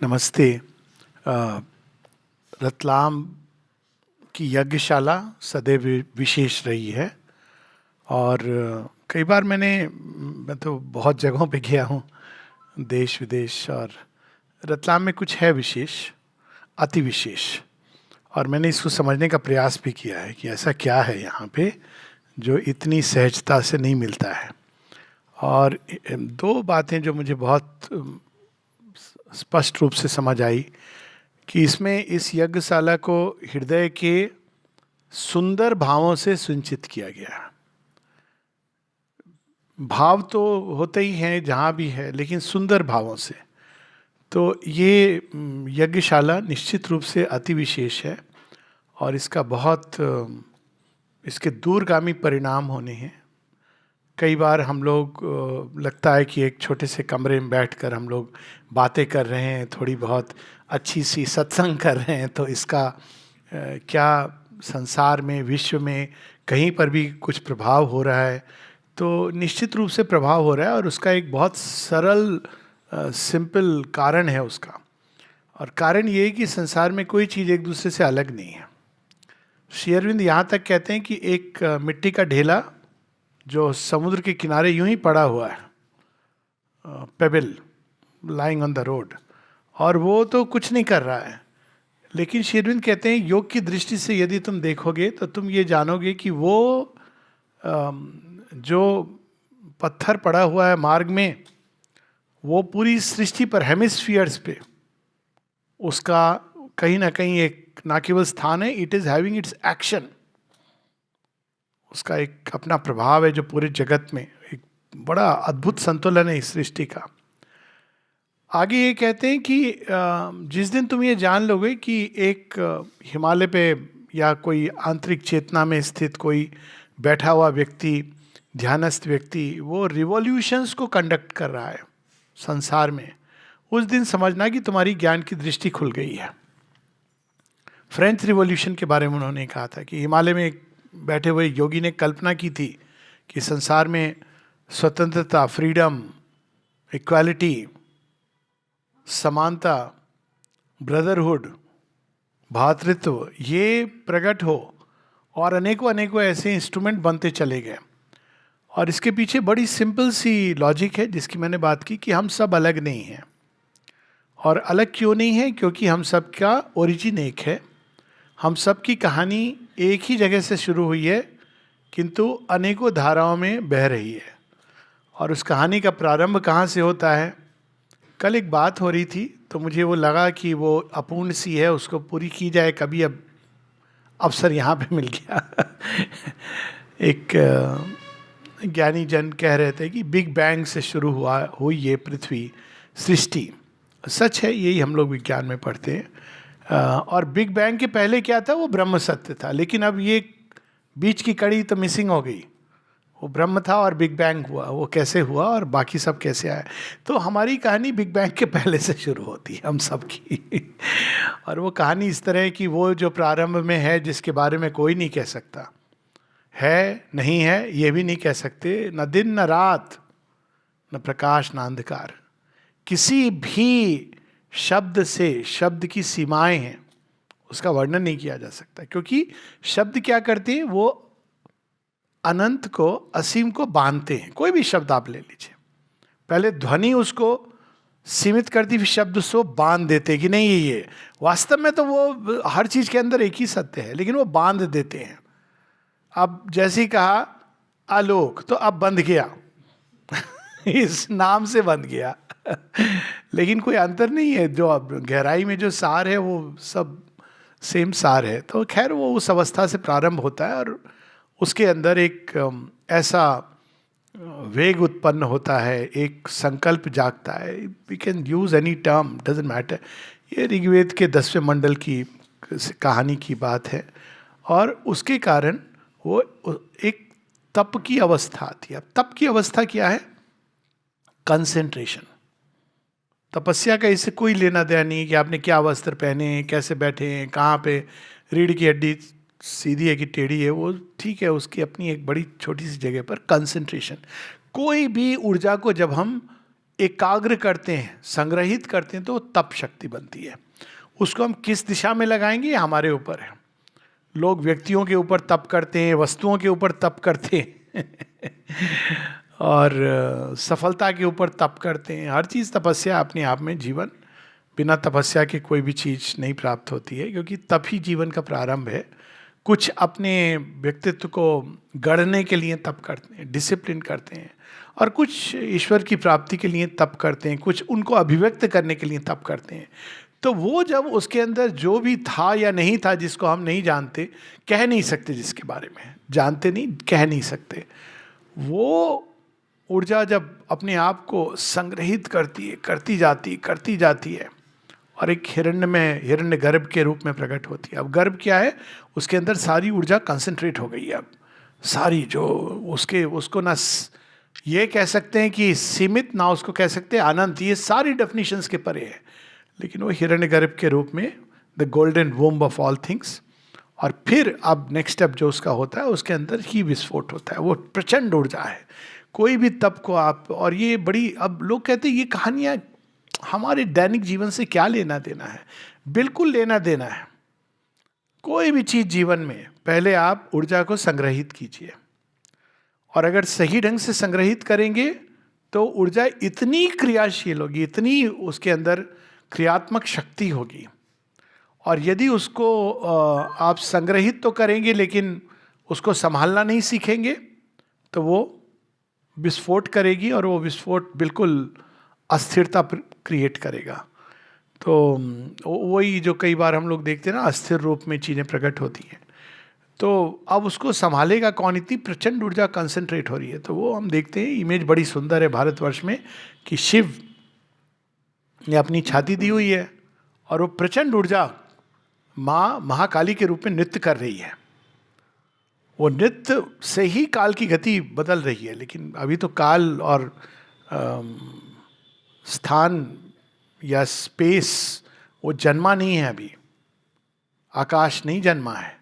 नमस्ते। अ, रतलाम की यज्ञशाला सदैव विशेष रही है। और कई बार मैं तो बहुत जगहों पे गया हूँ, देश विदेश। और रतलाम में कुछ है विशेष, अति विशेष। और मैंने इसको समझने का प्रयास भी किया है कि ऐसा क्या है यहाँ पे जो इतनी सहजता से नहीं मिलता है। और दो बातें जो मुझे बहुत स्पष्ट रूप से समझ आई कि इसमें इस यज्ञशाला को हृदय के सुंदर भावों से सिंचित किया गया है। भाव तो होते ही हैं जहाँ भी है, लेकिन सुंदर भावों से। तो ये यज्ञशाला निश्चित रूप से अति विशेष है। और इसका बहुत इसके दूरगामी परिणाम होने हैं। कई बार हम लोग लगता है कि एक छोटे से कमरे में बैठकर हम लोग बातें कर रहे हैं, थोड़ी बहुत अच्छी सी सत्संग कर रहे हैं, तो इसका क्या संसार में, विश्व में कहीं पर भी कुछ प्रभाव हो रहा है? तो निश्चित रूप से प्रभाव हो रहा है। और उसका एक बहुत सरल सिंपल कारण है उसका। और कारण ये है कि संसार में कोई चीज़ एक दूसरे से अलग नहीं है। श्री अरविंद यहाँ तक कहते हैं कि एक मिट्टी का ढेला जो समुद्र के किनारे यूं ही पड़ा हुआ है, payable lying on the road, और वो तो कुछ नहीं कर रहा है। लेकिन श्री अरविंद कहते हैं योग की दृष्टि से यदि तुम देखोगे तो तुम ये जानोगे कि वो जो पत्थर पड़ा हुआ है मार्ग में, वो पूरी सृष्टि पर, हेमिस्फीयर्स पे, उसका कहीं ना कहीं एक ना केवल स्थान है, it is having its action. उसका एक अपना प्रभाव है जो पूरे जगत में एक बड़ा अद्भुत संतुलन है इस सृष्टि का। आगे ये कहते हैं कि जिस दिन तुम ये जान लोगे कि एक हिमालय पे या कोई आंतरिक चेतना में स्थित कोई बैठा हुआ व्यक्ति, ध्यानस्थ व्यक्ति, वो रिवॉल्यूशंस को कंडक्ट कर रहा है संसार में, उस दिन समझना कि तुम्हारी ज्ञान की दृष्टि खुल गई है। फ्रेंच रिवॉल्यूशन के बारे में उन्होंने कहा था कि हिमालय में एक बैठे हुए योगी ने कल्पना की थी कि संसार में स्वतंत्रता, फ्रीडम, इक्वालिटी, समानता, ब्रदरहुड, भातृत्व, ये प्रकट हो। और अनेकों अनेकों ऐसे इंस्ट्रूमेंट बनते चले गए। और इसके पीछे बड़ी सिंपल सी लॉजिक है जिसकी मैंने बात की कि हम सब अलग नहीं हैं। और अलग क्यों नहीं है? क्योंकि हम सब का ओरिजिन एक है। हम सब की कहानी एक ही जगह से शुरू हुई है, किंतु अनेकों धाराओं में बह रही है। और उस कहानी का प्रारंभ कहाँ से होता है? कल एक बात हो रही थी तो मुझे वो लगा कि वो अपूर्ण सी है, उसको पूरी की जाए कभी। अब अवसर यहाँ पे मिल गया। एक ज्ञानी जन कह रहे थे कि बिग बैंग से शुरू हुई ये पृथ्वी सृष्टि। सच है, यही हम लोग विज्ञान में पढ़ते हैं। और बिग बैंग के पहले क्या था? वो ब्रह्म सत्य था। लेकिन अब ये बीच की कड़ी तो मिसिंग हो गई। वो ब्रह्म था और बिग बैंग हुआ। वो कैसे हुआ और बाकी सब कैसे आए? तो हमारी कहानी बिग बैंग के पहले से शुरू होती है, हम सब की। और वो कहानी इस तरह है कि वो जो प्रारंभ में है, जिसके बारे में कोई नहीं कह सकता है, नहीं है, ये भी नहीं कह सकते, न दिन न रात, न प्रकाश न अंधकार। किसी भी शब्द से, शब्द की सीमाएं हैं, उसका वर्णन नहीं किया जा सकता। क्योंकि शब्द क्या करते हैं? वो अनंत को, असीम को बांधते हैं। कोई भी शब्द आप ले लीजिए, पहले ध्वनि उसको सीमित करती, फिर शब्द उसको बांध देते कि नहीं ये वास्तव में तो वो हर चीज के अंदर एक ही सत्य है, लेकिन वो बांध देते हैं। अब जैसे ही कहा आलोक, तो अब बंध गया। इस नाम से बंध गया। लेकिन कोई अंतर नहीं है। जो अब गहराई में जो सार है वो सब सेम सार है। तो खैर वो उस अवस्था से प्रारंभ होता है और उसके अंदर एक ऐसा वेग उत्पन्न होता है, एक संकल्प जागता है। We can use any term, doesn't matter. ये ऋग्वेद के 10वें मंडल की कहानी की बात है। और उसके कारण वो एक तप की अवस्था आती है। अब तप की अवस्था क्या है? कंसेंट्रेशन। तपस्या का इससे कोई लेना देना नहीं कि आपने क्या वस्त्र पहने हैं, कैसे बैठे हैं, कहाँ पे रीढ़ की हड्डी सीधी है कि टेढ़ी है, वो ठीक है, उसकी अपनी एक बड़ी छोटी सी जगह पर कंसंट्रेशन। कोई भी ऊर्जा को जब हम एकाग्र करते हैं, संग्रहित करते हैं, तो वो तप शक्ति बनती है। उसको हम किस दिशा में लगाएंगे ये हमारे ऊपर है। लोग व्यक्तियों के ऊपर तप करते हैं, वस्तुओं के ऊपर तप करते हैं और सफलता के ऊपर तप करते हैं। हर चीज़ तपस्या अपने आप में। जीवन बिना तपस्या के कोई भी चीज़ नहीं प्राप्त होती है, क्योंकि तप ही जीवन का प्रारंभ है। कुछ अपने व्यक्तित्व को गढ़ने के लिए तप करते हैं, डिसिप्लिन करते हैं, और कुछ ईश्वर की प्राप्ति के लिए तप करते हैं, कुछ उनको अभिव्यक्त करने के लिए तप करते हैं। तो वो जब उसके अंदर जो भी था या नहीं था, जिसको हम नहीं जानते, कह नहीं सकते, जिसके बारे में जानते नहीं, कह नहीं सकते, वो ऊर्जा जब अपने आप को संग्रहित करती है, करती जाती है और एक हिरण्य गर्भ के रूप में प्रकट होती है। अब गर्भ क्या है? उसके अंदर सारी ऊर्जा कंसंट्रेट हो गई है। अब सारी जो उसको ना ये कह सकते हैं कि सीमित, ना उसको कह सकते हैं अनंत, ये सारी डेफिनेशंस के परे है। लेकिन वो हिरण्य गर्भ के रूप में the golden womb of all things. और फिर अब नेक्स्ट स्टेप जो उसका होता है, उसके अंदर ही विस्फोट होता है। वो प्रचंड ऊर्जा है। कोई भी तप को आप, और ये बड़ी, अब लोग कहते हैं ये कहानियाँ हमारे दैनिक जीवन से क्या लेना देना है? बिल्कुल लेना देना है। कोई भी चीज़ जीवन में पहले आप ऊर्जा को संग्रहित कीजिए, और अगर सही ढंग से संग्रहित करेंगे तो ऊर्जा इतनी क्रियाशील होगी, इतनी उसके अंदर क्रियात्मक शक्ति होगी। और यदि उसको आप संग्रहित तो करेंगे लेकिन उसको संभालना नहीं सीखेंगे, तो वो विस्फोट करेगी, और वो विस्फोट बिल्कुल अस्थिरता क्रिएट करेगा। तो वही जो कई बार हम लोग देखते हैं ना, अस्थिर रूप में चीज़ें प्रकट होती हैं। तो अब उसको संभालेगा कौन? इतनी प्रचंड ऊर्जा कंसंट्रेट हो रही है। तो वो हम देखते हैं, इमेज बड़ी सुंदर है भारतवर्ष में, कि शिव ने अपनी छाती दी हुई है और वो प्रचंड ऊर्जा माँ महाकाली के रूप में नृत्य कर रही है। वो नृत्य से ही काल की गति बदल रही है। लेकिन अभी तो काल और स्थान या स्पेस वो जन्मा नहीं है, अभी आकाश नहीं जन्मा है।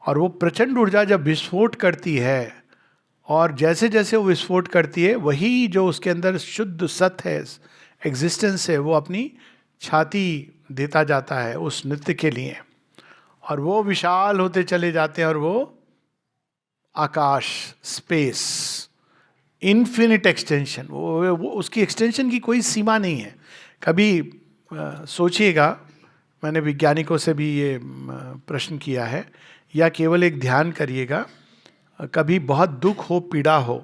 और वो प्रचंड ऊर्जा जब विस्फोट करती है, और जैसे जैसे वो विस्फोट करती है, वही जो उसके अंदर शुद्ध सत्य है, एग्जिस्टेंस है, वो अपनी छाती देता जाता है उस नृत्य के लिए, और वो विशाल होते चले जाते हैं। और वो आकाश, स्पेस, इन्फिनिट एक्सटेंशन, वो उसकी एक्सटेंशन की कोई सीमा नहीं है। कभी सोचिएगा, मैंने वैज्ञानिकों से भी ये प्रश्न किया है, या केवल एक ध्यान करिएगा, कभी बहुत दुख हो, पीड़ा हो,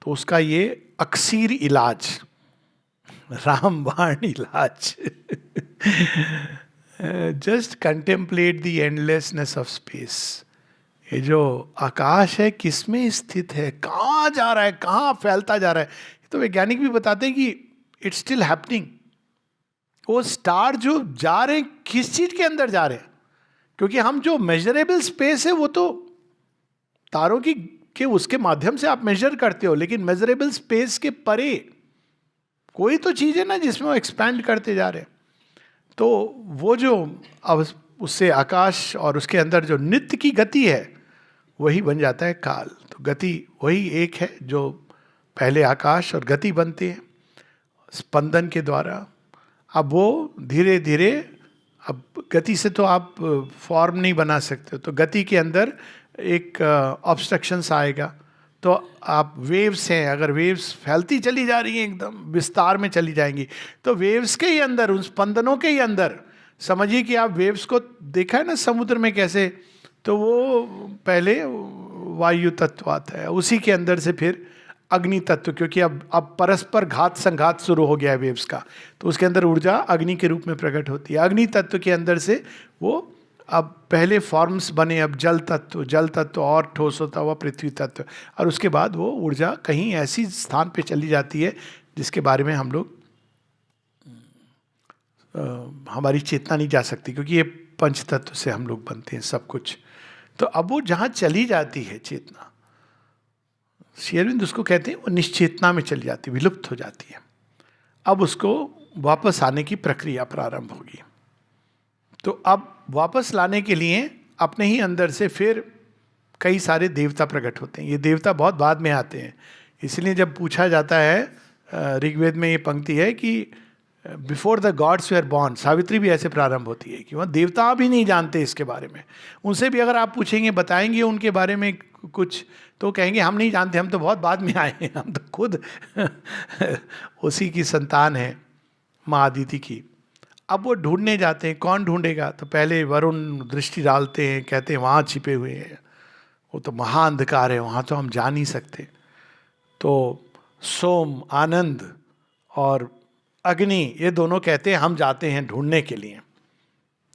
तो उसका ये अक्सीर इलाज, रामबाण इलाज just contemplate the endlessness of space. ये जो आकाश है किसमें स्थित है, कहाँ जा रहा है, कहाँ फैलता जा रहा है, तो वैज्ञानिक भी बताते हैं कि इट्स स्टिल हैपनिंग। वो स्टार जो जा रहे हैं, किस चीज के अंदर जा रहे हैं? क्योंकि हम जो मेजरेबल स्पेस है वो तो तारों की के उसके माध्यम से आप मेजर करते हो, लेकिन मेजरेबल स्पेस के परे कोई तो चीज है ना जिसमें वो एक्सपैंड करते जा रहे हैं। तो वो जो अब उससे आकाश और उसके अंदर जो नित्य की गति है, वही बन जाता है काल। तो गति वही एक है जो पहले आकाश और गति बनते हैं स्पंदन के द्वारा। अब वो धीरे धीरे, अब गति से तो आप फॉर्म नहीं बना सकते, तो गति के अंदर एक ऑब्स्ट्रक्शंस आएगा। तो आप वेव्स हैं, अगर वेव्स फैलती चली जा रही हैं, एकदम विस्तार में चली जाएंगी, तो वेव्स के ही अंदर, उन स्पंदनों के ही अंदर, समझिए कि आप वेव्स को देखा है ना समुद्र में कैसे, तो वो पहले वायु तत्व आता है, उसी के अंदर से फिर अग्नि तत्व, क्योंकि अब परस्पर घात संघात शुरू हो गया है वेव्स का, तो उसके अंदर ऊर्जा अग्नि के रूप में प्रकट होती है। अग्नि तत्व के अंदर से वो अब पहले फॉर्म्स बने, अब जल तत्व और ठोस होता हुआ पृथ्वी तत्व, और उसके बाद वो ऊर्जा कहीं ऐसी स्थान पे चली जाती है जिसके बारे में हम लोग हमारी चेतना नहीं जा सकती, क्योंकि ये पंच तत्व से हम लोग बनते हैं सब कुछ। तो अब वो जहाँ चली जाती है चेतना, श्री अरविंद उसको कहते हैं वो निश्चेतना में चली जाती है, विलुप्त हो जाती है। अब उसको वापस आने की प्रक्रिया प्रारंभ होगी। तो अब वापस लाने के लिए अपने ही अंदर से फिर कई सारे देवता प्रकट होते हैं। ये देवता बहुत बाद में आते हैं, इसलिए जब पूछा जाता है ऋग्वेद में ये पंक्ति है कि before the gods were born, Savitri भी ऐसे प्रारंभ होती है कि वह देवता भी नहीं जानते इसके बारे में। उनसे भी अगर आप पूछेंगे, बताएंगे उनके बारे में कुछ, तो कहेंगे हम नहीं जानते, हम तो बहुत बाद में आए हैं, हम तो खुद उसी की संतान है, माँ अदिति की। अब वो ढूंढने जाते हैं, कौन ढूंढेगा? तो पहले वरुण दृष्टि डालते हैं, कहते हैं वहाँ छिपे हुए हैं, वो तो महाअंधकार है, वहाँ तो हम जा नहीं सकते। तो सोम, आनंद और अग्नि, ये दोनों कहते हैं हम जाते हैं ढूंढने के लिए।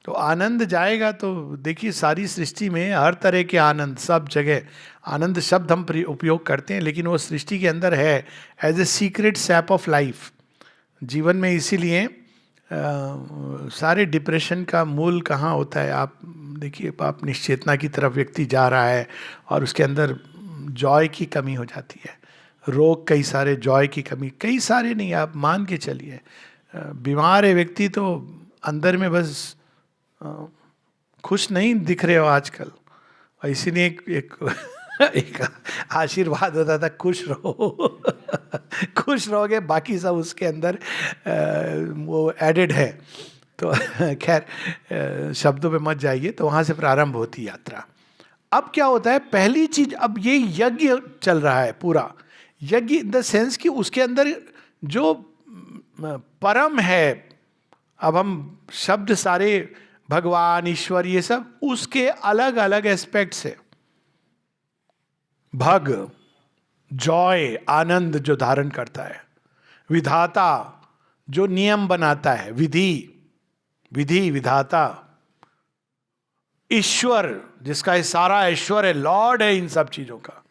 तो आनंद जाएगा तो देखिए सारी सृष्टि में हर तरह के आनंद, सब जगह आनंद शब्द हम उपयोग करते हैं, लेकिन वो सृष्टि के अंदर है as a secret sap of life जीवन में। इसीलिए सारे डिप्रेशन का मूल कहाँ होता है? आप देखिए, आप निश्चेतना की तरफ व्यक्ति जा रहा है और उसके अंदर जॉय की कमी हो जाती है, रोग कई सारे, जॉय की कमी, कई सारे नहीं, आप मान के चलिए बीमार है व्यक्ति तो अंदर में बस खुश नहीं दिख रहे हो आजकल। और इसीलिए एक आशीर्वाद होता था, खुश रहो खुश रहोगे, बाकी सब उसके अंदर वो एडेड है। तो खैर शब्दों पे मत जाइए। तो वहाँ से प्रारंभ होती यात्रा। अब क्या होता है? पहली चीज, अब ये यज्ञ चल रहा है पूरा, यज्ञ इन द सेंस कि उसके अंदर जो परम है, अब हम शब्द सारे भगवान, ईश्वर, ये सब उसके अलग अलग एस्पेक्ट्स है। भग, जॉय, आनंद जो धारण करता है, विधाता जो नियम बनाता है, विधि विधाता, ईश्वर जिसका ये सारा ईश्वर है, लॉर्ड है इन सब चीजों का।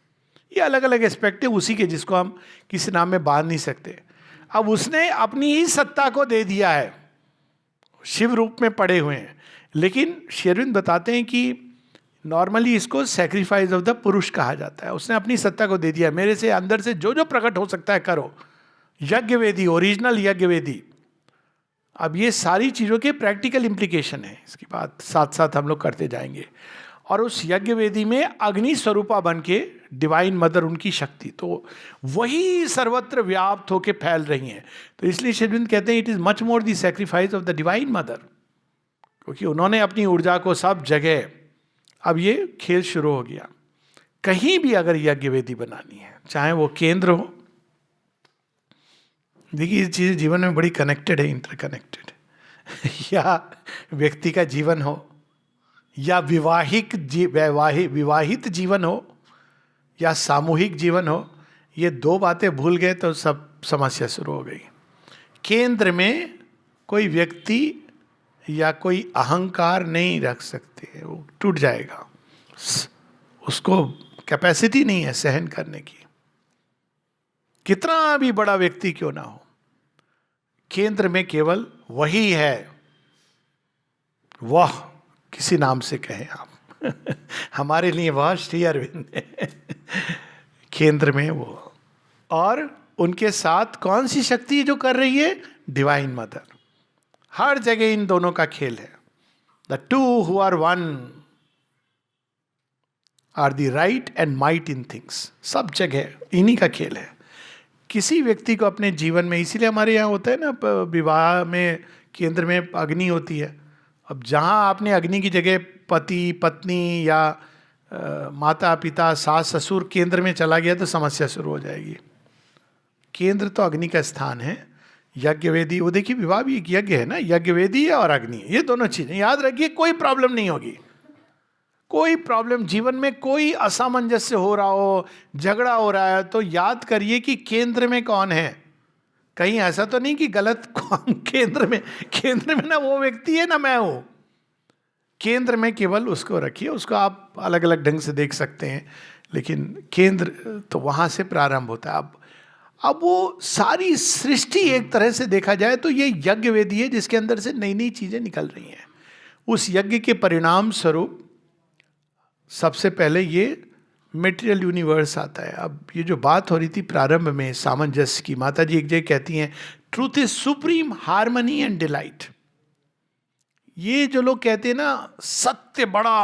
ये अलग अलग एस्पेक्ट है उसी के, जिसको हम किसी नाम में बांध नहीं सकते। अब उसने अपनी ही सत्ता को दे दिया है, शिव रूप में पड़े हुए हैं। लेकिन श्री अरविंद बताते हैं कि नॉर्मली इसको सैक्रिफाइस ऑफ द पुरुष कहा जाता है। उसने अपनी सत्ता को दे दिया, मेरे से अंदर से जो जो प्रकट हो सकता है करो। यज्ञ वेदी, ओरिजिनल यज्ञ वेदी। अब ये सारी चीज़ों के प्रैक्टिकल इम्प्लीकेशन है, इसकी बात साथ साथ हम लोग करते जाएंगे। और उस यज्ञ वेदी में अग्नि स्वरूपा बन के डिवाइन मदर, उनकी शक्ति तो वही सर्वत्र व्याप्त होके फैल रही हैं। तो इसलिए श्री अरविंद कहते हैं it is much more the sacrifice of the divine mother, क्योंकि उन्होंने अपनी ऊर्जा को सब जगह, अब ये खेल शुरू हो गया। कहीं भी अगर यज्ञ वेदी बनानी है, चाहे वो केंद्र हो, देखिए ये चीज़ जीवन में बड़ी कनेक्टेड है, इंटरकनेक्टेड या व्यक्ति का जीवन हो, या विवाहित जीवन हो, या सामूहिक जीवन हो, ये दो बातें भूल गए तो सब समस्या शुरू हो गई। केंद्र में कोई व्यक्ति या कोई अहंकार नहीं रख सकते, वो टूट जाएगा, उसको कैपेसिटी नहीं है सहन करने की, कितना भी बड़ा व्यक्ति क्यों ना हो। केंद्र में केवल वही है, वह किसी नाम से कहें आप हमारे लिए वह श्री अरविंद है केंद्र में वो। और उनके साथ कौन सी शक्ति जो कर रही है? Divine mother. हर जगह इन दोनों का खेल है। The two who are one are the right and might in things. सब जगह इन्हीं का खेल है। किसी व्यक्ति को अपने जीवन में, इसीलिए हमारे यहाँ होता है ना, विवाह में केंद्र में अग्नि होती है। अब जहाँ आपने अग्नि की जगह पति पत्नी या माता पिता सास ससुर केंद्र में चला गया तो समस्या शुरू हो जाएगी। केंद्र तो अग्नि का स्थान है। यज्ञ वेदी, वो देखिए विवाह भी एक यज्ञ है ना, यज्ञ वेदी है और अग्नि, ये दोनों चीजें याद रखिए। कोई प्रॉब्लम नहीं होगी, कोई प्रॉब्लम जीवन में, कोई असामंजस्य हो रहा हो, झगड़ा हो रहा है, तो याद करिए कि केंद्र में कौन है। कहीं ऐसा तो नहीं कि गलत केंद्र में ना वो व्यक्ति है ना मैं हूं। केंद्र में केवल उसको रखिए, उसको आप अलग अलग ढंग से देख सकते हैं, लेकिन केंद्र तो वहां से प्रारंभ होता है। अब वो सारी सृष्टि एक तरह से देखा जाए तो ये यज्ञ वेदी है जिसके अंदर से नई नई चीजें निकल रही हैं। उस यज्ञ के परिणाम स्वरूप सबसे पहले ये मेटेरियल यूनिवर्स आता है। अब ये जो बात हो रही थी प्रारंभ में सामंजस्य की, माता जी एक जगह कहती हैं truth is supreme harmony and delight. ये जो लोग कहते हैं ना सत्य बड़ा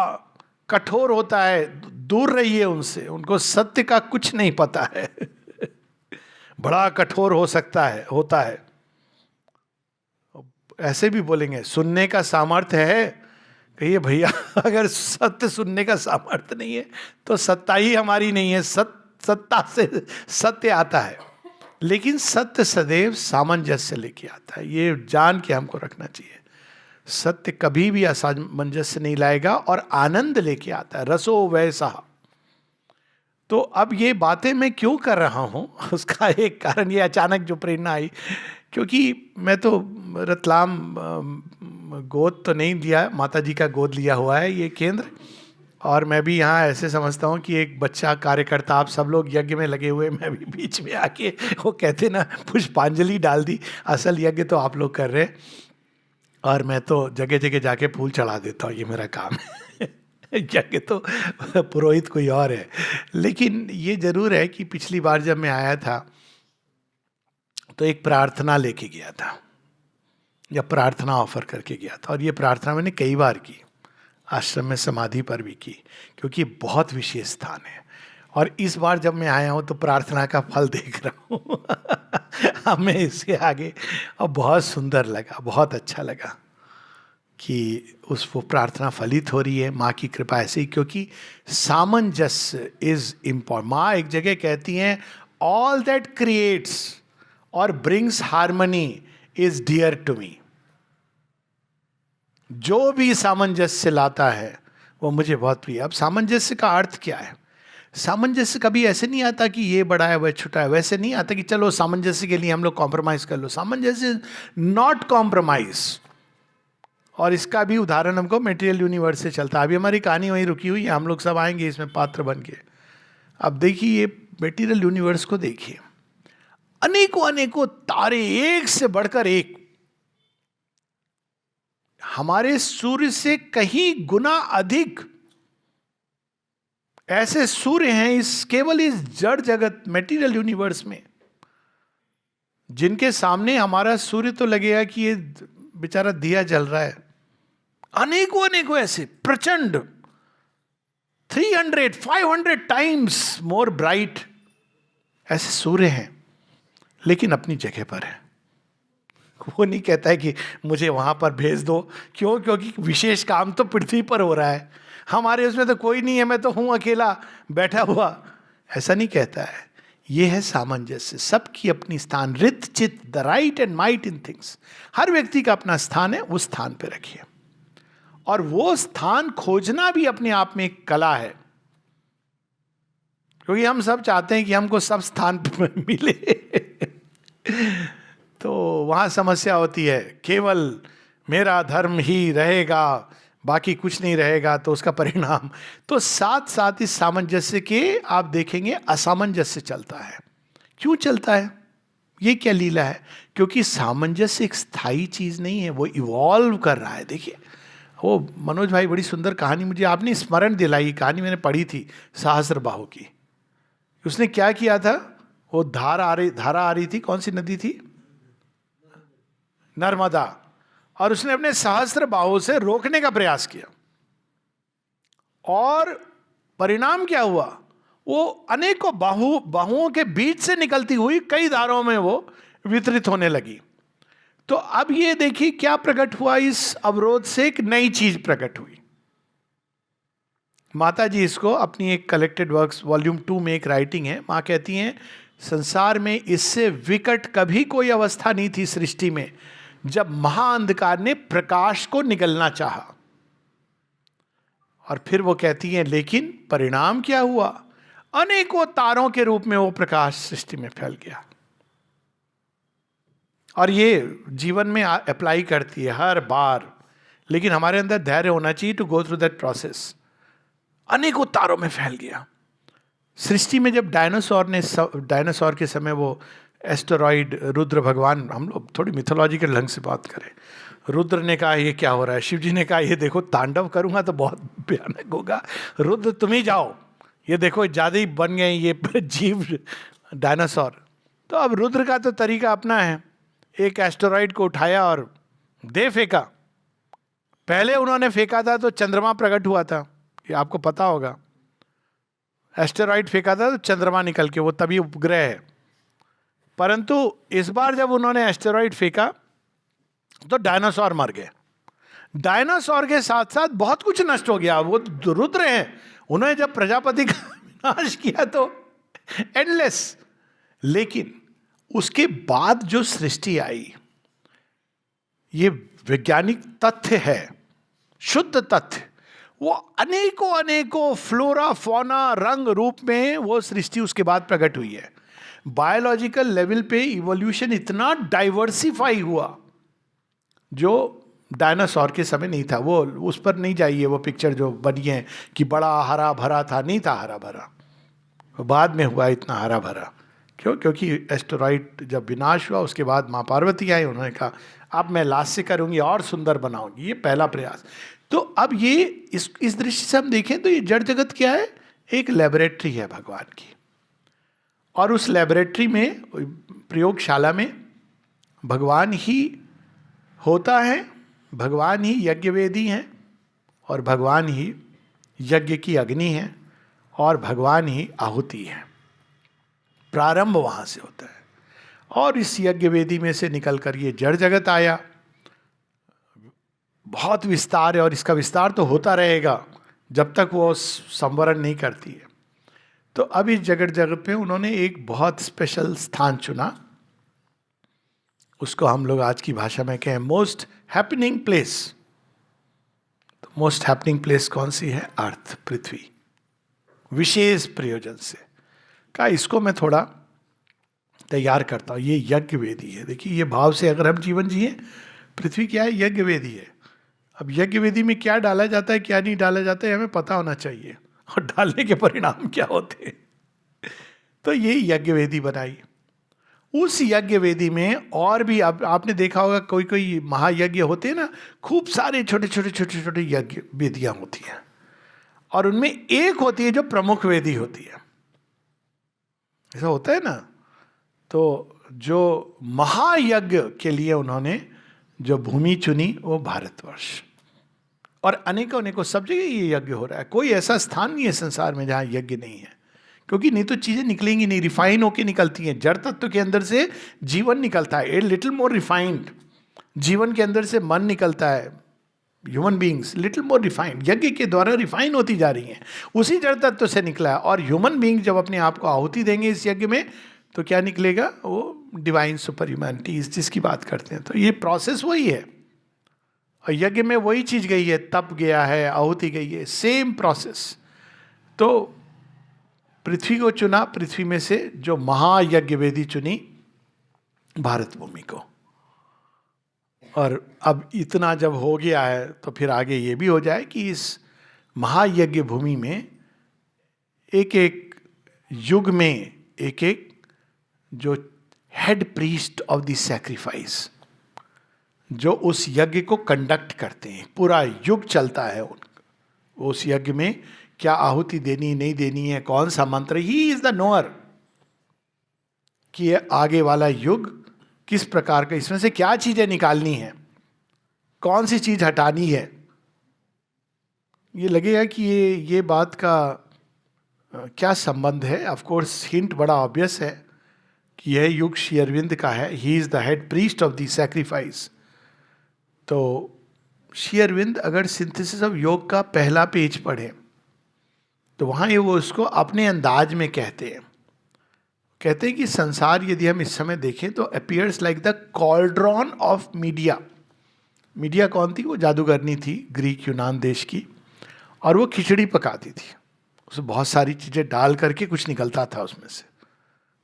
कठोर होता है, दूर रहिए उनसे, उनको सत्य का कुछ नहीं पता है बड़ा कठोर हो सकता है, होता है। ऐसे भी बोलेंगे सुनने का सामर्थ्य है, कहिए भैया अगर सत्य सुनने का सामर्थ्य नहीं है तो सत्ता ही हमारी नहीं है। सत्ता से सत्य आता है, लेकिन सत्य सदैव सामंजस्य लेके आता है। ये जान के हमको रखना चाहिए, सत्य कभी भी असामंजस्य नहीं लाएगा और आनंद लेके आता है, रसो वैसा। तो अब ये बातें मैं क्यों कर रहा हूँ उसका एक कारण ये अचानक जो प्रेरणा आई, क्योंकि मैं तो रतलाम गोद तो नहीं लिया, माता जी का गोद लिया हुआ है ये केंद्र। और मैं भी यहाँ ऐसे समझता हूँ कि एक बच्चा कार्यकर्ता, आप सब लोग यज्ञ में लगे हुए, मैं भी बीच में आके वो कहते ना पुष्पांजलि डाल दी। असल यज्ञ तो आप लोग कर रहे हैं और मैं तो जगह जगह जाके फूल चढ़ा देता हूँ, ये मेरा काम है यज्ञ तो पुरोहित कोई और है। लेकिन ये जरूर है कि पिछली बार जब मैं आया था तो एक प्रार्थना लेके गया था, या प्रार्थना ऑफर करके गया था, और ये प्रार्थना मैंने कई बार की, आश्रम में समाधि पर भी की, क्योंकि बहुत विशेष स्थान है। और इस बार जब मैं आया हूँ तो प्रार्थना का फल देख रहा हूँ हमें इसके आगे, और बहुत सुंदर लगा, बहुत अच्छा लगा कि वो प्रार्थना फलित हो रही है माँ की कृपा ऐसे ही। क्योंकि सामंजस्य इज इम्पॉर्टेंट। माँ एक जगह कहती हैं ऑल दैट क्रिएट्स और brings harmony is dear to me. जो भी सामंजस्य लाता है वो मुझे बहुत प्रिय। अब सामंजस्य का अर्थ क्या है? सामंजस्य कभी ऐसे नहीं आता कि ये बड़ा है वह छोटा है, वैसे नहीं आता कि चलो सामंजस्य के लिए हम लोग कॉम्प्रोमाइज कर लो। सामंजस्य नॉट कॉम्प्रोमाइज। और इसका भी उदाहरण हमको मटेरियल यूनिवर्स से चलता है। अभी हमारी कहानी वहीं रुकी हुई है, हम लोग सब आएंगे इसमें पात्र बन के। अब देखिए ये मटेरियल यूनिवर्स को देखिए, अनेकों अनेकों तारे, एक से बढ़कर एक, हमारे सूर्य से कहीं गुना अधिक ऐसे सूर्य हैं इस केवल इस जड़ जगत मटेरियल यूनिवर्स में, जिनके सामने हमारा सूर्य तो लगेगा कि ये बेचारा दिया जल रहा है। अनेकों अनेकों ऐसे प्रचंड 300-500 टाइम्स मोर ब्राइट ऐसे सूर्य हैं, लेकिन अपनी जगह पर है। वो नहीं कहता है कि मुझे वहां पर भेज दो। क्यों? क्योंकि विशेष काम तो पृथ्वी पर हो रहा है, हमारे उसमें तो कोई नहीं है, मैं तो हूं अकेला बैठा हुआ। ऐसा नहीं कहता है। ये है सामंजस्य। सबकी अपनी स्थान, रित चित the right and might in things. हर व्यक्ति का अपना स्थान है, उस स्थान पे रखिए। और वो स्थान खोजना भी अपने आप में एक कला है, क्योंकि हम सब चाहते हैं कि हमको सब स्थान पे मिले तो वहाँ समस्या होती है, केवल मेरा धर्म ही रहेगा, बाकी कुछ नहीं रहेगा, तो उसका परिणाम। तो साथ साथ इस सामंजस्य के आप देखेंगे असामंजस्य चलता है। क्यों चलता है? ये क्या लीला है? क्योंकि सामंजस्य एक स्थायी चीज नहीं है, वो इवॉल्व कर रहा है। देखिए वो मनोज भाई बड़ी सुंदर कहानी मुझे आपने स्मरण दिलाई, कहानी मैंने पढ़ी थी सहस्त्रबाहु की। उसने क्या किया था? वो धारा आ रही थी, कौन सी नदी थी? नर्मदा। और उसने अपने सहस्त्र बाहों से रोकने का प्रयास किया, और परिणाम क्या हुआ? वो अनेकों बाहुओं के बीच से निकलती हुई कई धारों में वो वितरित होने लगी। तो अब ये देखिए क्या प्रकट हुआ, इस अवरोध से एक नई चीज प्रकट हुई। माता जी इसको अपनी एक कलेक्टेड वर्क्स वॉल्यूम 2 में एक राइटिंग है, माँ कहती हैं संसार में इससे विकट कभी कोई अवस्था नहीं थी सृष्टि में जब महाअंधकार ने प्रकाश को निगलना चाहा। और फिर वो कहती हैं लेकिन परिणाम क्या हुआ? अनेकों तारों के रूप में वो प्रकाश सृष्टि में फैल गया। और ये जीवन में अप्लाई करती है हर बार, लेकिन हमारे अंदर धैर्य होना चाहिए to go through that process. अनेकों तारों में फैल गया। सृष्टि में जब डायनासोर के समय वो एस्टेरॉइड रुद्र भगवान, हम लोग थोड़ी मिथोलॉजिकल ढंग से बात करें, रुद्र ने कहा ये क्या हो रहा है? शिव जी ने कहा ये देखो तांडव करूंगा तो बहुत भयानक होगा, रुद्र तुम ही जाओ, ये देखो ज्यादा ही बन गए ये जीव डायनासोर। तो अब रुद्र का तो तरीका अपना है, एक एस्टेरॉइड को उठाया और दे फेंका। पहले उन्होंने फेंका था तो चंद्रमा प्रकट हुआ था, ये आपको पता होगा। एस्टेरॉइड फेंका था तो चंद्रमा निकल के, वो तभी उपग्रह है। परंतु इस बार जब उन्होंने एस्टेरॉइड फेंका तो डायनासोर मर गए। डायनासोर के साथ साथ बहुत कुछ नष्ट हो गया। वो रुद्र हैं, उन्होंने जब प्रजापति का विनाश किया तो एंडलेस। लेकिन उसके बाद जो सृष्टि आई, ये वैज्ञानिक तथ्य है, शुद्ध तथ्य, वो अनेकों अनेकों फ्लोरा फौना रंग रूप में वो सृष्टि उसके बाद प्रकट हुई है। बायोलॉजिकल लेवल पे इवोल्यूशन इतना डाइवर्सिफाई हुआ जो डायनासोर के समय नहीं था। वो उस पर नहीं जाइए, वो पिक्चर जो बनी है कि बड़ा हरा भरा था, नहीं था हरा भरा, बाद में हुआ इतना हरा भरा। क्यों? क्योंकि एस्टेरॉइड जब विनाश हुआ उसके बाद माँ पार्वती आई, उन्होंने कहा अब मैं लास्य करूंगी और सुंदर बनाऊंगी। ये पहला प्रयास। तो अब ये इस दृष्टि से हम देखें तो ये जड़ जगत क्या है? एक लेबोरेटरी है भगवान की। और उस लेबोरेटरी में, प्रयोगशाला में भगवान ही होता है, भगवान ही यज्ञवेदी हैं, और भगवान ही यज्ञ की अग्नि है, और भगवान ही आहुति है। प्रारंभ वहाँ से होता है। और इस यज्ञ वेदी में से निकलकर ये जड़ जगत आया। बहुत विस्तार है और इसका विस्तार तो होता रहेगा जब तक वो संवरण नहीं करती है। तो अब इस जगत जगत पे उन्होंने एक बहुत स्पेशल स्थान चुना। उसको हम लोग आज की भाषा में कहें मोस्ट हैपनिंग प्लेस। तो मोस्ट हैपनिंग प्लेस कौन सी है? अर्थ, पृथ्वी। विशेष प्रयोजन से का इसको मैं थोड़ा तैयार करता हूँ। ये यज्ञ वेदी है। देखिए, ये भाव से अगर हम जीवन जिए, पृथ्वी क्या है? यज्ञ वेदी है। अब यज्ञ वेदी में क्या डाला जाता है, क्या नहीं डाला जाता है, हमें पता होना चाहिए, और डालने के परिणाम क्या होते हैं। तो ये यज्ञ वेदी बनाई। उस यज्ञ वेदी में और भी, अब आपने देखा होगा कोई कोई महायज्ञ होते हैं ना, खूब सारे छोटे छोटे छोटे छोटे यज्ञ वेदियां होती हैं, और उनमें एक होती है जो प्रमुख वेदी होती है। ऐसा होता है ना। तो जो महायज्ञ के लिए उन्होंने जो भूमि चुनी वो भारतवर्ष, और अनेकों अनेकों सब जगह ये यज्ञ हो रहा है। कोई ऐसा स्थान नहीं है संसार में जहाँ यज्ञ नहीं है, क्योंकि नहीं तो चीज़ें निकलेंगी नहीं, रिफाइन होके निकलती हैं। जड़ तत्व के अंदर से जीवन निकलता है, ए लिटिल मोर रिफाइंड। जीवन के अंदर से मन निकलता है, human beings little more refined, यज्ञ के द्वारा रिफाइन होती जा रही हैं। उसी जड़ तत्व से निकला है। और ह्यूमन बींग जब अपने आप को आहुति देंगे इस यज्ञ में, तो क्या निकलेगा? वो डिवाइन सुपर ह्यूमैनिटी, जिसकी बात करते हैं। तो ये प्रोसेस वही है, और यज्ञ में वही चीज गई है, तप गया है, आहुति गई है, सेम प्रोसेस। तो पृथ्वी को चुना, पृथ्वी में से जो महायज्ञ वेदी चुनी भारत भूमि को। और अब इतना जब हो गया है तो फिर आगे ये भी हो जाए कि इस महायज्ञ भूमि में एक एक युग में एक एक जो head priest of the sacrifice, जो उस यज्ञ को कंडक्ट करते हैं, पूरा युग चलता है उनका। उस यज्ञ में क्या आहुति देनी नहीं देनी है, कौन सा मंत्र, ही इज द नोअर कि ये आगे वाला युग किस प्रकार का, इसमें से क्या चीजें निकालनी है, कौन सी चीज हटानी है। ये लगेगा कि ये बात का क्या संबंध है। ऑफ कोर्स हिंट बड़ा ऑब्वियस है कि यह युग श्री अरविंद का है। He is the head priest of the sacrifice. तो श्री अरविंद अगर सिंथेसिस ऑफ योग का पहला पेज पढ़े तो वहाँ ये वो उसको अपने अंदाज में कहते हैं कि संसार यदि हम इस समय देखें तो appears like the cauldron of media. Media कौन थी? वो जादूगरनी थी ग्रीक यूनान देश की, और वो खिचड़ी पकाती थी। उसमें बहुत सारी चीज़ें डाल करके कुछ निकलता था उसमें से।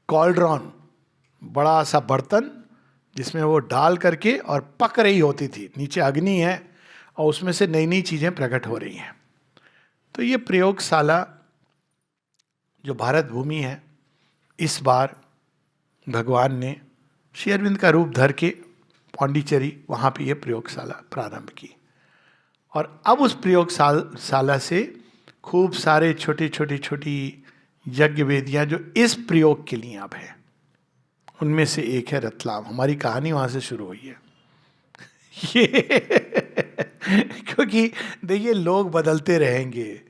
कॉल्ड्रॉन, बड़ा सा बर्तन जिसमें वो डाल करके और पक रही होती थी, नीचे अग्नि है और उसमें से नई नई चीज़ें प्रकट हो रही हैं। तो ये प्रयोगशाला जो भारत भूमि है, इस बार भगवान ने श्री अरविंद का रूप धर के पौंडीचेरी वहाँ पे ये प्रयोगशाला प्रारंभ की। और अब उस प्रयोगशाला से खूब सारे छोटी छोटी छोटी यज्ञ वेदियाँ जो इस प्रयोग के लिए अब है, उनमें से एक है रतलाम। हमारी कहानी वहाँ से शुरू हुई है। ये क्योंकि देखिए लोग बदलते रहेंगे,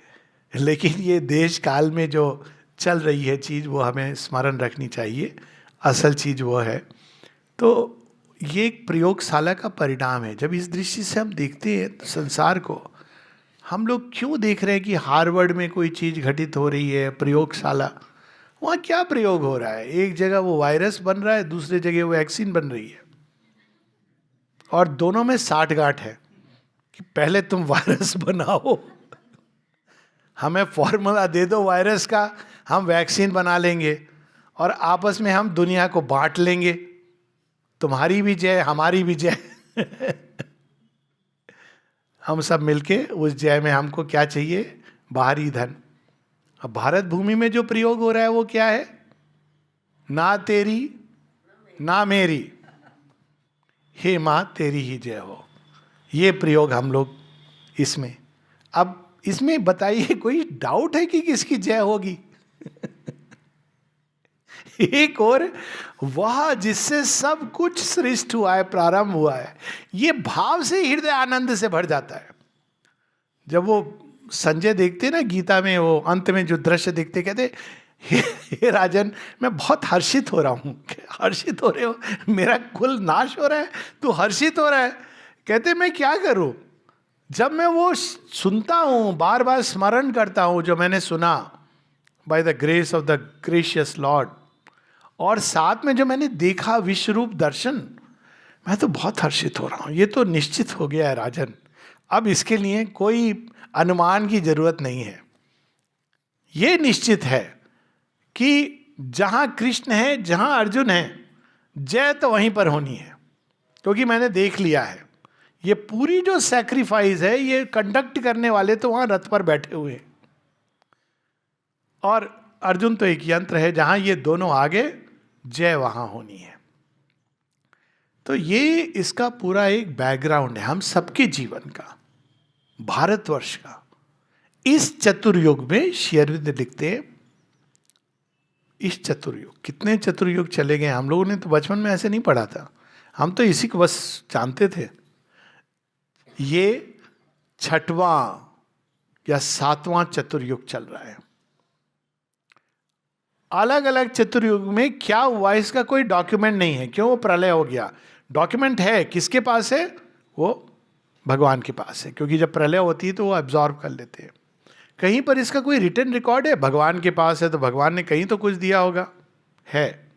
लेकिन ये देश काल में जो चल रही है चीज़ वो हमें स्मरण रखनी चाहिए। असल चीज वो है। तो ये एक प्रयोगशाला का परिणाम है। जब इस दृष्टि से हम देखते हैं तो संसार को, हम लोग क्यों देख रहे हैं कि हार्वर्ड में कोई चीज घटित हो रही है, प्रयोगशाला, वहाँ क्या प्रयोग हो रहा है? एक जगह वो वायरस बन रहा है, दूसरी जगह वो वैक्सीन बन रही है, और दोनों में साठ गांठ है कि पहले तुम वायरस बनाओ, हमें फॉर्मूला दे दो वायरस का, हम वैक्सीन बना लेंगे और आपस में हम दुनिया को बांट लेंगे, तुम्हारी भी जय हमारी भी जय। हम सब मिलके उस जय में हमको क्या चाहिए? बाहरी धन। अब भारत भूमि में जो प्रयोग हो रहा है वो क्या है? ना तेरी ना मेरी, हे मां तेरी ही जय हो। ये प्रयोग हम लोग इसमें, अब इसमें बताइए कोई डाउट है कि किसकी जय होगी? एक और वह जिससे सब कुछ सृष्ट हुआ है, प्रारंभ हुआ है, ये भाव से हृदय आनंद से भर जाता है। जब वो संजय देखते ना गीता में, वो अंत में जो दृश्य देखते, कहते हे राजन, मैं बहुत हर्षित हो रहा हूँ। हर्षित हो रहे हो? मेरा कुल नाश हो रहा है, तू हर्षित हो रहा है? कहते मैं क्या करूं? जब मैं वो सुनता हूं, बार बार स्मरण करता हूं जो मैंने सुना, by the grace of the gracious lord, और साथ में जो मैंने देखा विश्वरूप दर्शन, मैं तो बहुत हर्षित हो रहा हूं। ये तो निश्चित हो गया है राजन, अब इसके लिए कोई अनुमान की जरूरत नहीं है। ये निश्चित है कि जहां कृष्ण है, जहां अर्जुन है, जय तो वहीं पर होनी है, क्योंकि मैंने देख लिया है। ये पूरी जो सैक्रिफाइस है, ये कंडक्ट करने वाले तो वहां रथ पर बैठे हुए हैं, और अर्जुन तो एक यंत्र है, जहां ये दोनों आगे, जय वहां होनी है। तो ये इसका पूरा एक बैकग्राउंड है हम सबके जीवन का, भारतवर्ष का। इस चतुर्युग में श्री अरविंद लिखते हैं, इस चतुर्युग, कितने चतुर्युग चले गए। हम लोगों ने तो बचपन में ऐसे नहीं पढ़ा था, हम तो इसी को बस जानते थे। ये छठवां या सातवां चतुर्युग चल रहा है। अलग अलग चतुर्युग में क्या हुआ इसका कोई डॉक्यूमेंट नहीं है। क्यों? वो प्रलय हो गया। डॉक्यूमेंट है किसके पास है? वो भगवान के पास है, क्योंकि जब प्रलय होती है तो वो एब्जॉर्ब कर लेते हैं। कहीं पर इसका कोई रिटर्न रिकॉर्ड है? भगवान के पास है, तो भगवान ने कहीं तो कुछ दिया होगा। है,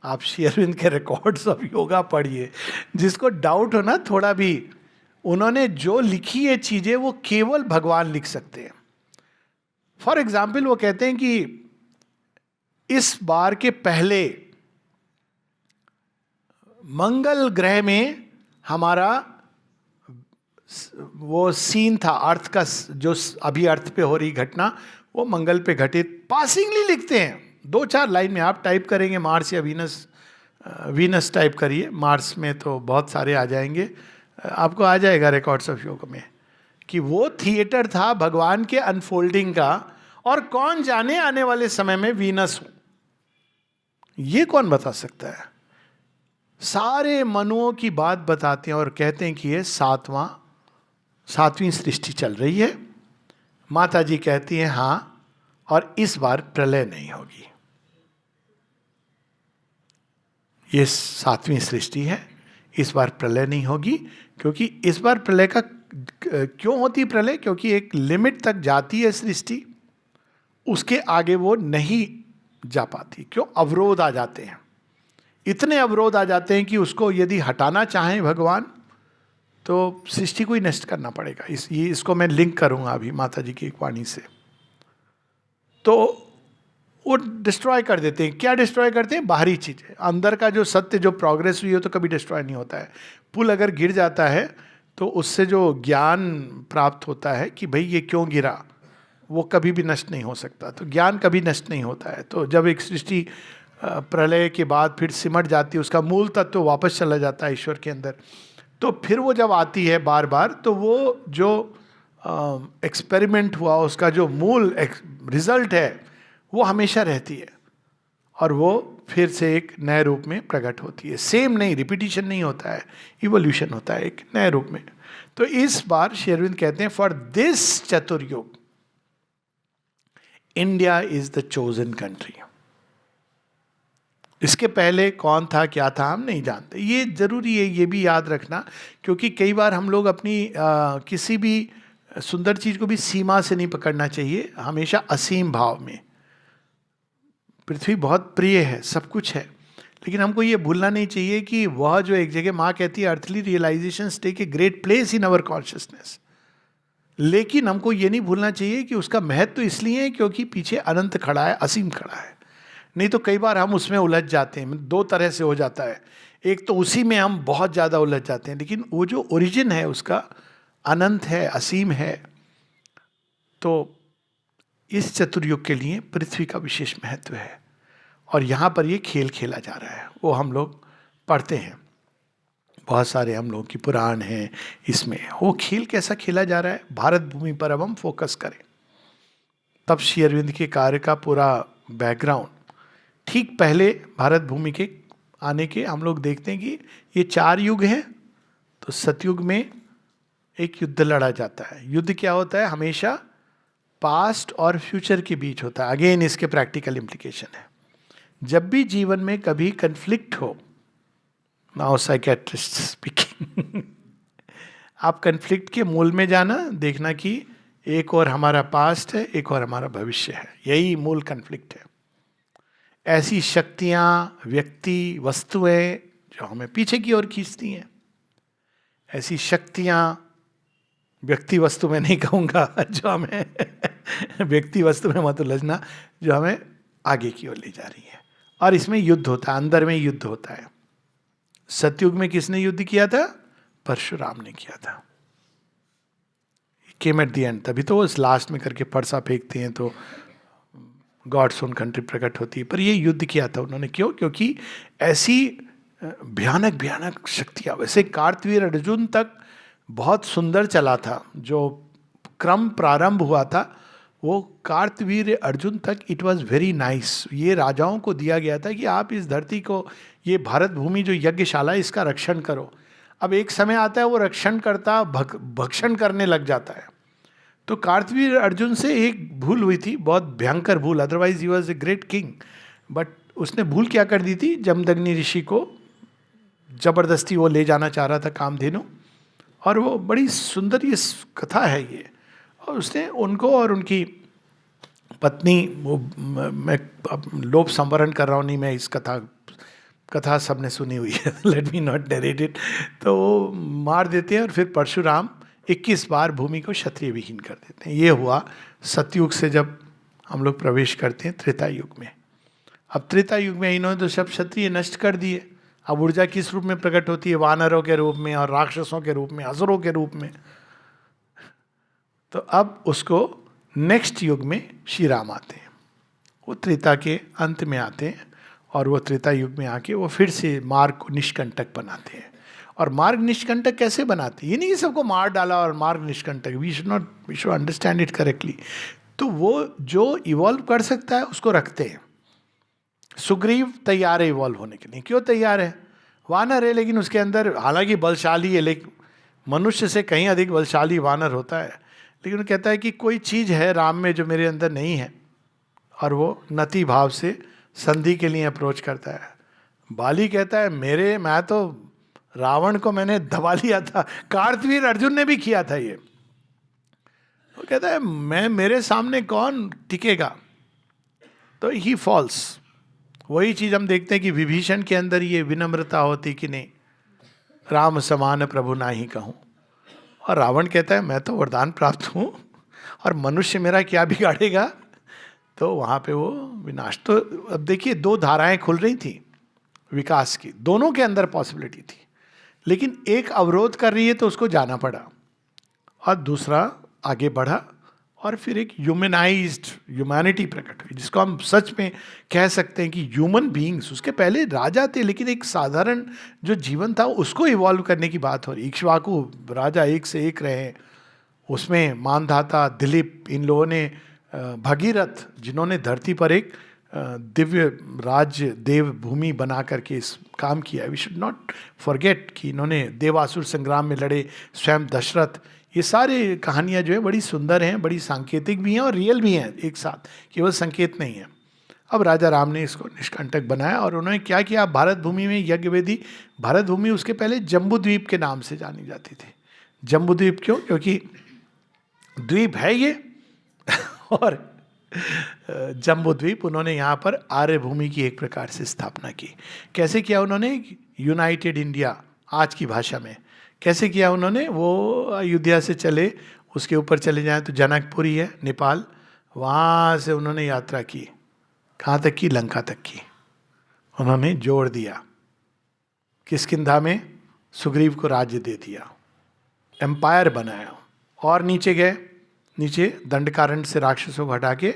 आप श्री अरविंद के रिकॉर्ड्स ऑफ योगा पढ़िए। जिसको डाउट हो ना थोड़ा भी, उन्होंने जो लिखी है चीजें वो केवल भगवान लिख सकते हैं। फॉर एग्जाम्पल वो कहते हैं कि इस बार के पहले मंगल ग्रह में हमारा वो सीन था, अर्थ का, जो अभी अर्थ पे हो रही घटना वो मंगल पे घटित। पासिंगली लिखते हैं, 2-4 लाइन में। आप टाइप करेंगे मार्स या वीनस, वीनस टाइप करिए, मार्स में तो बहुत सारे आ जाएंगे, आपको आ जाएगा रिकॉर्ड्स ऑफ योग में, कि वो थिएटर था भगवान के अनफोल्डिंग का, और कौन जाने आने वाले समय में वीनस हो, ये कौन बता सकता है? सारे मनुओं की बात बताते हैं और कहते हैं कि ये सातवीं सृष्टि चल रही है। माता जी कहती हैं हाँ, और इस बार प्रलय नहीं होगी, ये सातवीं सृष्टि है, इस बार प्रलय नहीं होगी। क्योंकि इस बार प्रलय का क्यों होती प्रलय? क्योंकि एक लिमिट तक जाती है सृष्टि, उसके आगे वो नहीं जा पाती। क्यों? अवरोध आ जाते हैं, इतने अवरोध आ जाते हैं कि उसको यदि हटाना चाहें भगवान तो सृष्टि को ही नष्ट करना पड़ेगा। इसको मैं लिंक करूंगा अभी माता जी की एक वाणी से। तो वो डिस्ट्रॉय कर देते हैं। क्या डिस्ट्रॉय करते हैं? बाहरी चीजें। अंदर का जो सत्य, जो प्रोग्रेस हुई हो, तो कभी डिस्ट्रॉय नहीं होता है। पुल अगर गिर जाता है तो उससे जो ज्ञान प्राप्त होता है कि भाई ये क्यों गिरा, वो कभी भी नष्ट नहीं हो सकता। तो ज्ञान कभी नष्ट नहीं होता है। तो जब एक सृष्टि प्रलय के बाद फिर सिमट जाती है, उसका मूल तत्व वापस चला जाता है ईश्वर के अंदर, तो फिर वो जब आती है बार बार, तो वो जो एक्सपेरिमेंट हुआ, उसका जो मूल रिजल्ट है वो हमेशा रहती है, और वो फिर से एक नए रूप में प्रकट होती है। सेम नहीं, रिपीटिशन नहीं होता है, इवोल्यूशन होता है एक नए रूप में। तो इस बार श्री अरविंद कहते हैं, फॉर दिस चतुर्युग India is the chosen country. इसके पहले कौन था क्या था हम नहीं जानते। ये जरूरी है ये भी याद रखना, क्योंकि कई बार हम लोग अपनी किसी भी सुंदर चीज को भी सीमा से नहीं पकड़ना चाहिए, हमेशा असीम भाव में। पृथ्वी बहुत प्रिय है, सब कुछ है, लेकिन हमको ये भूलना नहीं चाहिए कि वह जो एक जगह माँ कहती है earthly realisation take a great place in our consciousness, लेकिन हमको ये नहीं भूलना चाहिए कि उसका महत्व तो इसलिए है क्योंकि पीछे अनंत खड़ा है, असीम खड़ा है। नहीं तो कई बार हम उसमें उलझ जाते हैं, दो तरह से हो जाता है। एक तो उसी में हम बहुत ज़्यादा उलझ जाते हैं, लेकिन वो जो ओरिजिन है उसका अनंत है, असीम है। तो इस चतुर्युग के लिए पृथ्वी का विशेष महत्व है, और यहाँ पर ये खेल खेला जा रहा है, वो हम लोग पढ़ते हैं। बहुत सारे हम लोगों की पुराण हैं, इसमें वो खेल कैसा खेला जा रहा है, भारत भूमि पर अब हम फोकस करें। तब श्री अरविंद के कार्य का पूरा बैकग्राउंड, ठीक पहले भारत भूमि के आने के हम लोग देखते हैं कि ये 4 युग हैं। तो सतयुग में एक युद्ध लड़ा जाता है। युद्ध क्या होता है, हमेशा पास्ट और फ्यूचर के बीच होता है। अगेन इसके प्रैक्टिकल इम्प्लीकेशन है। जब भी जीवन में कभी कन्फ्लिक्ट हो, नाउ साइकेट्रिस्ट स्पीकिंग, आप कन्फ्लिक्ट के मूल में जाना, देखना कि एक और हमारा पास्ट है, एक और हमारा भविष्य है, यही मूल कन्फ्लिक्ट है। ऐसी शक्तियाँ, व्यक्ति, वस्तुएं जो हमें पीछे की ओर खींचती हैं, ऐसी शक्तियाँ, व्यक्ति वस्तु में नहीं कहूँगा, जो हमें व्यक्ति वस्तु में मत उलझना, जो हमें आगे की ओर ले जा रही है। और इसमें युद्ध होता है, अंदर में युद्ध होता है। सतयुग में किसने युद्ध किया था, परशुराम ने किया था। केम एट द एंड, तभी तो उस लास्ट में करके फरसा फेंकते हैं तो गॉड्स ओन कंट्री प्रकट होती है। पर ये युद्ध किया था उन्होंने, क्यों? क्योंकि ऐसी भयानक भयानक शक्तियाँ, वैसे कार्तवीर अर्जुन तक बहुत सुंदर चला था, जो क्रम प्रारंभ हुआ था वो कार्तवीर अर्जुन तक इट वॉज वेरी नाइस। ये राजाओं को दिया गया था कि आप इस धरती को, ये भारत भूमि जो यज्ञशाला है, इसका रक्षण करो। अब एक समय आता है वो रक्षण करता भक्षण करने लग जाता है। तो कार्तवीर अर्जुन से एक भूल हुई थी, बहुत भयंकर भूल, otherwise he was a great king. But उसने भूल क्या कर दी थी, जमदग्नि ऋषि को जबरदस्ती वो ले जाना चाह रहा था कामधेनु, और वो बड़ी सुंदर ये कथा है ये। और उसने उनको और उनकी पत्नी, वो मैं अब लोभ संवरण कर रहा हूँ, नहीं मैं इस कथा सबने सुनी हुई है, let me not narrate it. तो वो मार देते हैं और फिर परशुराम 21 बार भूमि को क्षत्रिय विहीन कर देते हैं। ये हुआ सतयुग से जब हम लोग प्रवेश करते हैं त्रेता युग में। अब त्रेता युग में इन्होंने तो सब क्षत्रिय नष्ट कर दिए। अब ऊर्जा किस रूप में प्रकट होती है, वानरों के रूप में और राक्षसों के रूप में, असुरों के रूप में। तो अब उसको नेक्स्ट युग में श्री राम आते हैं, वो त्रेता के अंत में आते हैं, और वो त्रेता युग में आके वो फिर से मार्ग को निष्कंटक बनाते हैं। और मार्ग निष्कंटक कैसे बनाते हैं, ये नहीं कि सबको मार डाला और मार्ग निष्कंटक, we should understand it correctly. तो वो जो इवॉल्व कर सकता है उसको रखते हैं। सुग्रीव तैयार है इवॉल्व होने के लिए, क्यों तैयार है, वानर है लेकिन उसके अंदर हालांकि बलशाली है, लेकिन मनुष्य से कहीं अधिक बलशाली वानर होता है। लेकिन वो कहता है कि कोई चीज़ है राम में जो मेरे अंदर नहीं है, और वो नति भाव से संधि के लिए अप्रोच करता है। बाली कहता है मैं तो रावण को मैंने दबा लिया था, कार्तवीर अर्जुन ने भी किया था ये। वो कहता है मेरे सामने कौन टिकेगा, तो ही फॉल्स। वही चीज़ हम देखते हैं कि विभीषण के अंदर ये विनम्रता होती कि नहीं, राम समान प्रभु ना ही कहूँ। और रावण कहता है मैं तो वरदान प्राप्त हूँ और मनुष्य मेरा क्या बिगाड़ेगा। तो वहाँ पे वो विनाश। तो अब देखिए 2 धाराएं खुल रही थी विकास की, दोनों के अंदर पॉसिबिलिटी थी, लेकिन एक अवरोध कर रही है तो उसको जाना पड़ा, और दूसरा आगे बढ़ा, और फिर एक ह्यूमैनिटी प्रकट हुई, जिसको हम सच में कह सकते हैं कि ह्यूमन बीइंग्स। उसके पहले राजा थे, लेकिन एक साधारण जो जीवन था उसको इवॉल्व करने की बात हो रही। इक्ष्वाकु राजा एक से एक रहे, उसमें मानधाता, दिलीप, इन लोगों ने भगीरथ, जिन्होंने धरती पर एक दिव्य राज्य देव भूमि बना करके इस काम किया। वी शुड नॉट फॉरगेट कि इन्होंने देवासुर संग्राम में लड़े, स्वयं दशरथ। ये सारे कहानियाँ जो है बड़ी सुंदर हैं, बड़ी सांकेतिक भी हैं और रियल भी हैं एक साथ, केवल संकेत नहीं है। अब राजा राम ने इसको निष्कंटक बनाया और उन्होंने क्या किया, भारत भूमि में यज्ञ वेदी, भारत भूमि उसके पहले जम्बूद्वीप के नाम से जानी जाती थी। जम्बूद्वीप क्यों? क्योंकि द्वीप है ये और जम्बूद्वीप, उन्होंने यहाँ पर आर्य भूमि की एक प्रकार से स्थापना की। कैसे किया उन्होंने? यूनाइटेड इंडिया आज की भाषा में। कैसे किया उन्होंने? वो अयोध्या से चले, उसके ऊपर चले जाएं तो जनकपुरी है नेपाल, वहाँ से उन्होंने यात्रा की, कहाँ तक की? लंका तक की। उन्होंने जोड़ दिया, किष्किंधा में सुग्रीव को राज्य दे दिया, एम्पायर बनाया। और नीचे गए, नीचे दंडकारण्य से राक्षसों को हटा के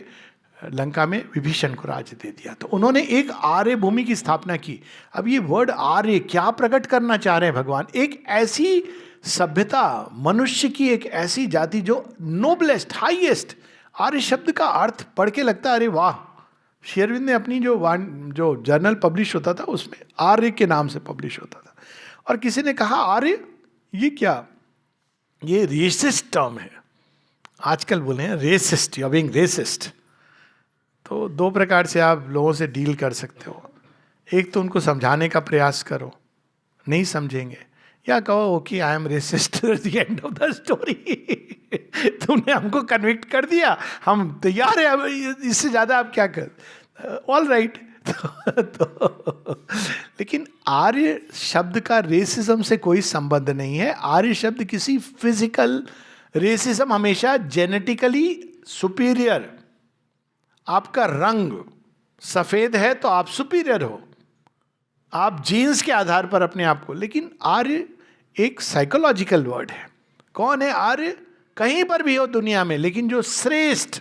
लंका में विभीषण को राज्य दे दिया। तो उन्होंने एक आर्य भूमि की स्थापना की। अब ये वर्ड आर्य क्या प्रकट करना चाह रहे हैं भगवान? एक ऐसी सभ्यता, मनुष्य की एक ऐसी जाति जो नोबलेस्ट, हाईएस्ट। आर्य शब्द का अर्थ पढ़ के लगता है अरे वाह। श्री अरविंद ने अपनी जो जर्नल पब्लिश होता था उसमें आर्य के नाम से पब्लिश होता था। और किसी ने कहा आर्य ये क्या? ये रेसिस्ट टर्म है। आजकल बोले हैं racist, you are being racist. तो दो प्रकार से आप लोगों से डील कर सकते हो। एक तो उनको समझाने का प्रयास करो, नहीं समझेंगे, या कहो okay I am racist, the end of the story. तुमने हमको कन्विक्ट कर दिया, हम तैयार है, अब इससे ज़्यादा आप क्या कर, ऑल राइट। लेकिन आर्य शब्द का रेसिज्म से कोई संबंध नहीं है। आर्य शब्द किसी फिजिकल रेसिज्म, हमेशा जेनेटिकली सुपीरियर। आपका रंग सफेद है तो आप सुपीरियर हो, आप जीन्स के आधार पर अपने आप को। लेकिन आर्य एक साइकोलॉजिकल वर्ड है। कौन है आर्य? कहीं पर भी हो दुनिया में, लेकिन जो श्रेष्ठ,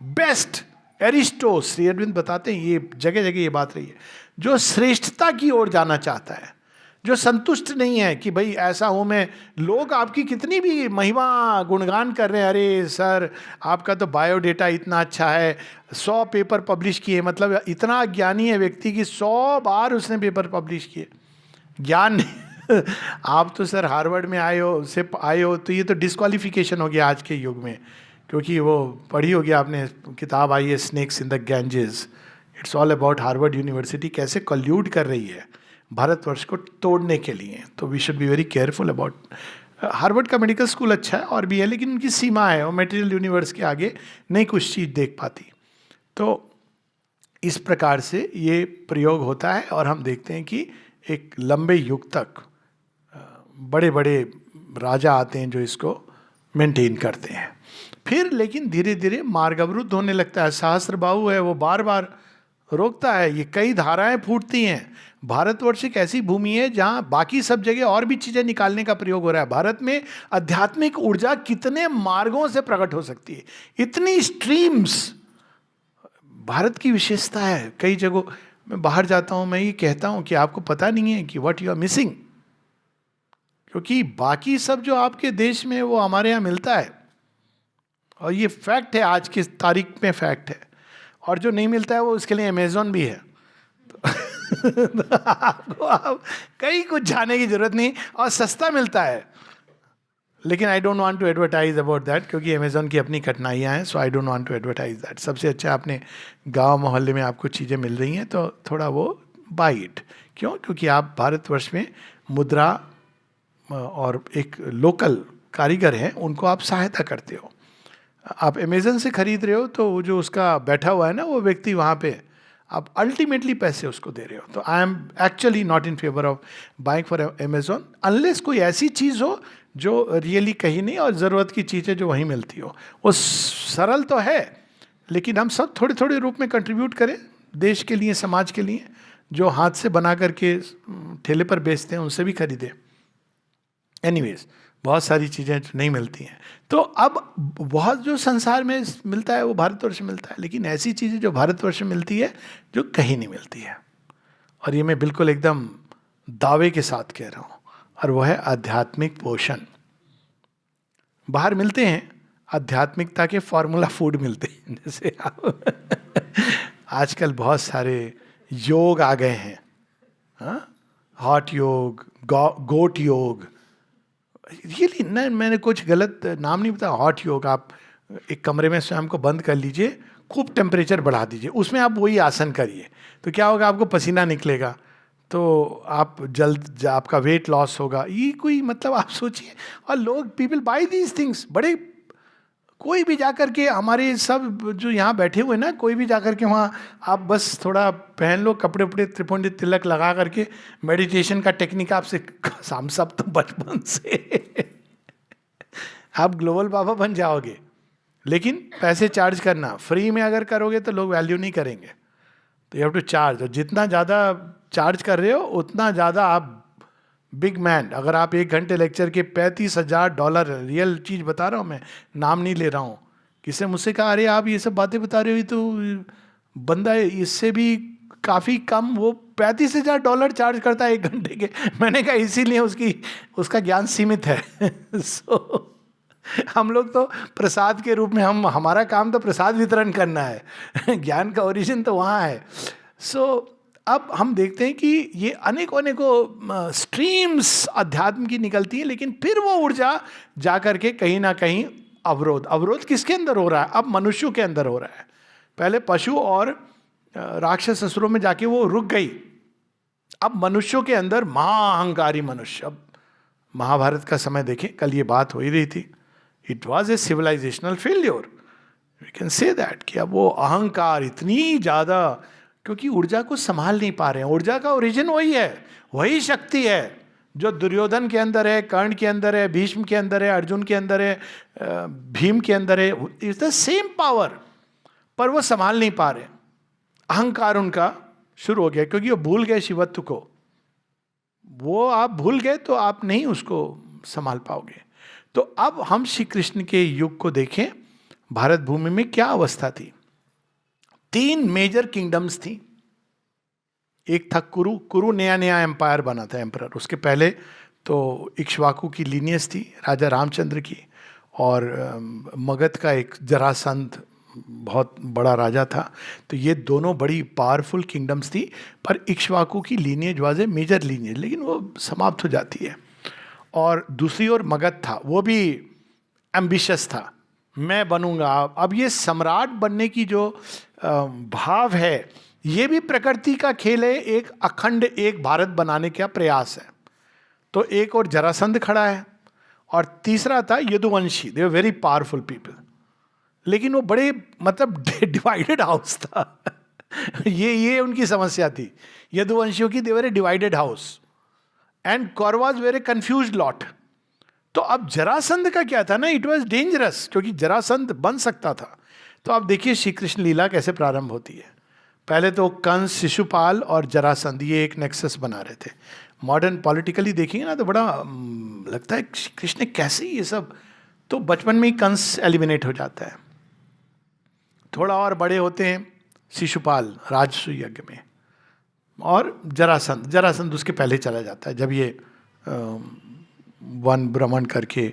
बेस्ट, एरिस्टो, श्री अरविंद बताते हैं, ये जगह जगह ये बात रही है, जो श्रेष्ठता की ओर जाना चाहता है, जो संतुष्ट नहीं है कि भाई ऐसा हूँ मैं। लोग आपकी कितनी भी महिमा गुणगान कर रहे हैं, अरे सर आपका तो बायोडेटा इतना अच्छा है, 100 पेपर पब्लिश किए, मतलब इतना ज्ञानी है व्यक्ति कि 100 बार उसने पेपर पब्लिश किए। ज्ञान नहीं। आप तो सर हार्वर्ड में आए हो, तो ये तो डिस्क्वालिफिकेशन हो गया आज के युग में, क्योंकि वो पढ़ी होगी आपने किताब आई है snakes in the Ganges. It's all about Harvard university कैसे कल्यूड कर रही है भारतवर्ष को तोड़ने के लिए। तो we should be very careful about. Harvard का मेडिकल स्कूल अच्छा है और भी है, लेकिन उनकी सीमा है, और मटेरियल यूनिवर्स के आगे नहीं कुछ चीज़ देख पाती। तो इस प्रकार से ये प्रयोग होता है और हम देखते हैं कि एक लंबे युग तक बड़े बड़े राजा आते हैं जो इसको मेंटेन करते हैं। फिर लेकिन धीरे धीरे मार्ग अवरुद्ध होने लगता है। सहस्त्रबाहु है, वो बार बार रोकता है, ये कई धाराएं फूटती हैं। भारतवर्ष एक ऐसी भूमि है जहाँ बाकी सब जगह और भी चीज़ें निकालने का प्रयोग हो रहा है। भारत में आध्यात्मिक ऊर्जा कितने मार्गों से प्रकट हो सकती है, इतनी स्ट्रीम्स भारत की विशेषता है। कई जगहों मैं बाहर जाता हूँ, मैं ये कहता हूँ कि आपको पता नहीं है कि व्हाट यू आर मिसिंग, क्योंकि बाकी सब जो आपके देश में वो हमारे यहाँ मिलता है, और ये फैक्ट है, आज की तारीख में फैक्ट है। और जो नहीं मिलता है वो उसके लिए अमेजोन भी है। तो आपको आप कहीं कुछ जाने की जरूरत नहीं, और सस्ता मिलता है। लेकिन I don't want to advertise about that, क्योंकि अमेजोन की अपनी कठिनाइयाँ हैं। So I don't want to advertise that. सबसे अच्छा अपने गांव मोहल्ले में आपको चीज़ें मिल रही हैं तो थोड़ा वो बाई इट। क्यों? क्योंकि आप भारतवर्ष में मुद्रा और एक लोकल कारीगर हैं, उनको आप सहायता करते हो। आप अमेजन से खरीद रहे हो तो वो जो उसका बैठा हुआ है ना वो व्यक्ति वहाँ पे, आप अल्टीमेटली पैसे उसको दे रहे हो। तो I am actually not in favour of buying for Amazon, unless कोई ऐसी चीज़ हो जो रियली कहीं नहीं और ज़रूरत की चीज़ें जो वहीं मिलती हो। वो सरल तो है, लेकिन हम सब थोड़े थोड़े रूप में कंट्रीब्यूट करें देश के लिए, समाज के लिए। जो हाथ से बना करके ठेले पर बेचते हैं उनसे भी खरीदें। एनीवेज, बहुत सारी चीज़ें नहीं मिलती हैं। तो अब बहुत जो संसार में मिलता है वो भारतवर्ष में मिलता है, लेकिन ऐसी चीज़ें जो भारतवर्ष में मिलती है जो कहीं नहीं मिलती है, और ये मैं बिल्कुल एकदम दावे के साथ कह रहा हूँ, और वो है आध्यात्मिक पोषण। बाहर मिलते हैं आध्यात्मिकता के फॉर्मूला फूड मिलते हैं, जैसे आजकल बहुत सारे योग आ गए हैं, हॉट योग, गोट योग। रियली ना, मैंने कुछ गलत नाम नहीं बताया। हॉट योग, आप एक कमरे में स्वयं को बंद कर लीजिए, खूब टेम्परेचर बढ़ा दीजिए, उसमें आप वही आसन करिए, तो क्या होगा, आपको पसीना निकलेगा, तो आप जल्द आपका वेट लॉस होगा। ये कोई मतलब आप सोचिए, और लोग पीपल बाय दीज थिंग्स। बड़े कोई भी जाकर के, हमारे सब जो यहाँ बैठे हुए ना, कोई भी जाकर के वहाँ आप बस थोड़ा पहन लो कपड़े उपड़े, त्रिपुंडी तिलक लगा करके मेडिटेशन का टेक्निक आपसे, हम सब तो बचपन से आप ग्लोबल बाबा बन जाओगे। लेकिन पैसे चार्ज करना, फ्री में अगर करोगे तो लोग वैल्यू नहीं करेंगे, तो यू हैव टू चार्ज। और जितना ज़्यादा चार्ज कर रहे हो उतना ज़्यादा आप बिग मैन। अगर आप 1 घंटे लेक्चर के $35,000, रियल चीज़ बता रहा हूँ मैं, नाम नहीं ले रहा हूँ। किसी ने मुझसे कहा, अरे आप ये सब बातें बता रहे हो, ये तो बंदा इससे भी काफ़ी कम वो $35,000 चार्ज करता है 1 घंटे के। मैंने कहा इसीलिए उसका ज्ञान सीमित है। सो हम लोग तो प्रसाद के रूप में, हमारा काम तो प्रसाद वितरण करना है। ज्ञान का ओरिजिन तो वहाँ है। सो अब हम देखते हैं कि ये अनेकों स्ट्रीम्स अध्यात्म की निकलती हैं, लेकिन फिर वो ऊर्जा जा करके कहीं ना कहीं अवरोध किसके अंदर हो रहा है? अब मनुष्यों के अंदर हो रहा है। पहले पशु और राक्षस असुरों में जाके वो रुक गई, अब मनुष्यों के अंदर महाअहंकारी मनुष्य। अब महाभारत का समय देखें, कल ये बात हो ही रही थी, it was a civilisational failure, we can say that, कि अब वो अहंकार इतनी ज़्यादा, क्योंकि ऊर्जा को संभाल नहीं पा रहे हैं। ऊर्जा का ओरिजिन वही है, वही शक्ति है जो दुर्योधन के अंदर है, कर्ण के अंदर है, भीष्म के अंदर है, अर्जुन के अंदर है, भीम के अंदर है। इट्स द सेम पावर, पर वो संभाल नहीं पा रहे। अहंकार उनका शुरू हो गया, क्योंकि वो भूल गए शिवत्व को। वो आप भूल गए तो आप नहीं उसको संभाल पाओगे। तो अब हम श्री कृष्ण के युग को देखें, भारत भूमि में क्या अवस्था थी। 3 मेजर किंगडम्स थी। एक था कुरु नया नया एम्पायर बना था, एम्परर। उसके पहले तो इक्ष्वाकु की लीनियस थी, राजा रामचंद्र की, और मगध का एक जरासंध बहुत बड़ा राजा था। तो ये दोनों बड़ी पावरफुल किंगडम्स थी, पर इक्ष्वाकु की lineage was a major lineage, लेकिन वो समाप्त हो जाती है। और दूसरी ओर मगध था, वो भी एम्बिशियस था, मैं बनूंगा। अब ये सम्राट बनने की जो भाव है, ये भी प्रकृति का खेल है, एक अखंड एक भारत बनाने का प्रयास है। तो एक और जरासंध खड़ा है, और तीसरा था यदुवंशी। दे वर वेरी पावरफुल पीपल, लेकिन वो बड़े मतलब डिवाइडेड हाउस था। ये उनकी समस्या थी यदुवंशियों की। They were a divided house and Kauravas were a confused lot. तो अब जरासंध का क्या था ना, इट वॉज डेंजरस, क्योंकि जरासंध बन सकता था। तो आप देखिए श्री कृष्ण लीला कैसे प्रारंभ होती है। पहले तो कंस, शिशुपाल और जरासंध, ये एक नेक्सस बना रहे थे। मॉडर्न पॉलिटिकली देखेंगे ना तो बड़ा लगता है श्री कृष्ण कैसे ये सब। तो बचपन में ही कंस एलिमिनेट हो जाता है। थोड़ा और बड़े होते हैं शिशुपाल राजसू यज्ञ में, और जरासंध उसके पहले चला जाता है जब ये वन भ्रमण करके।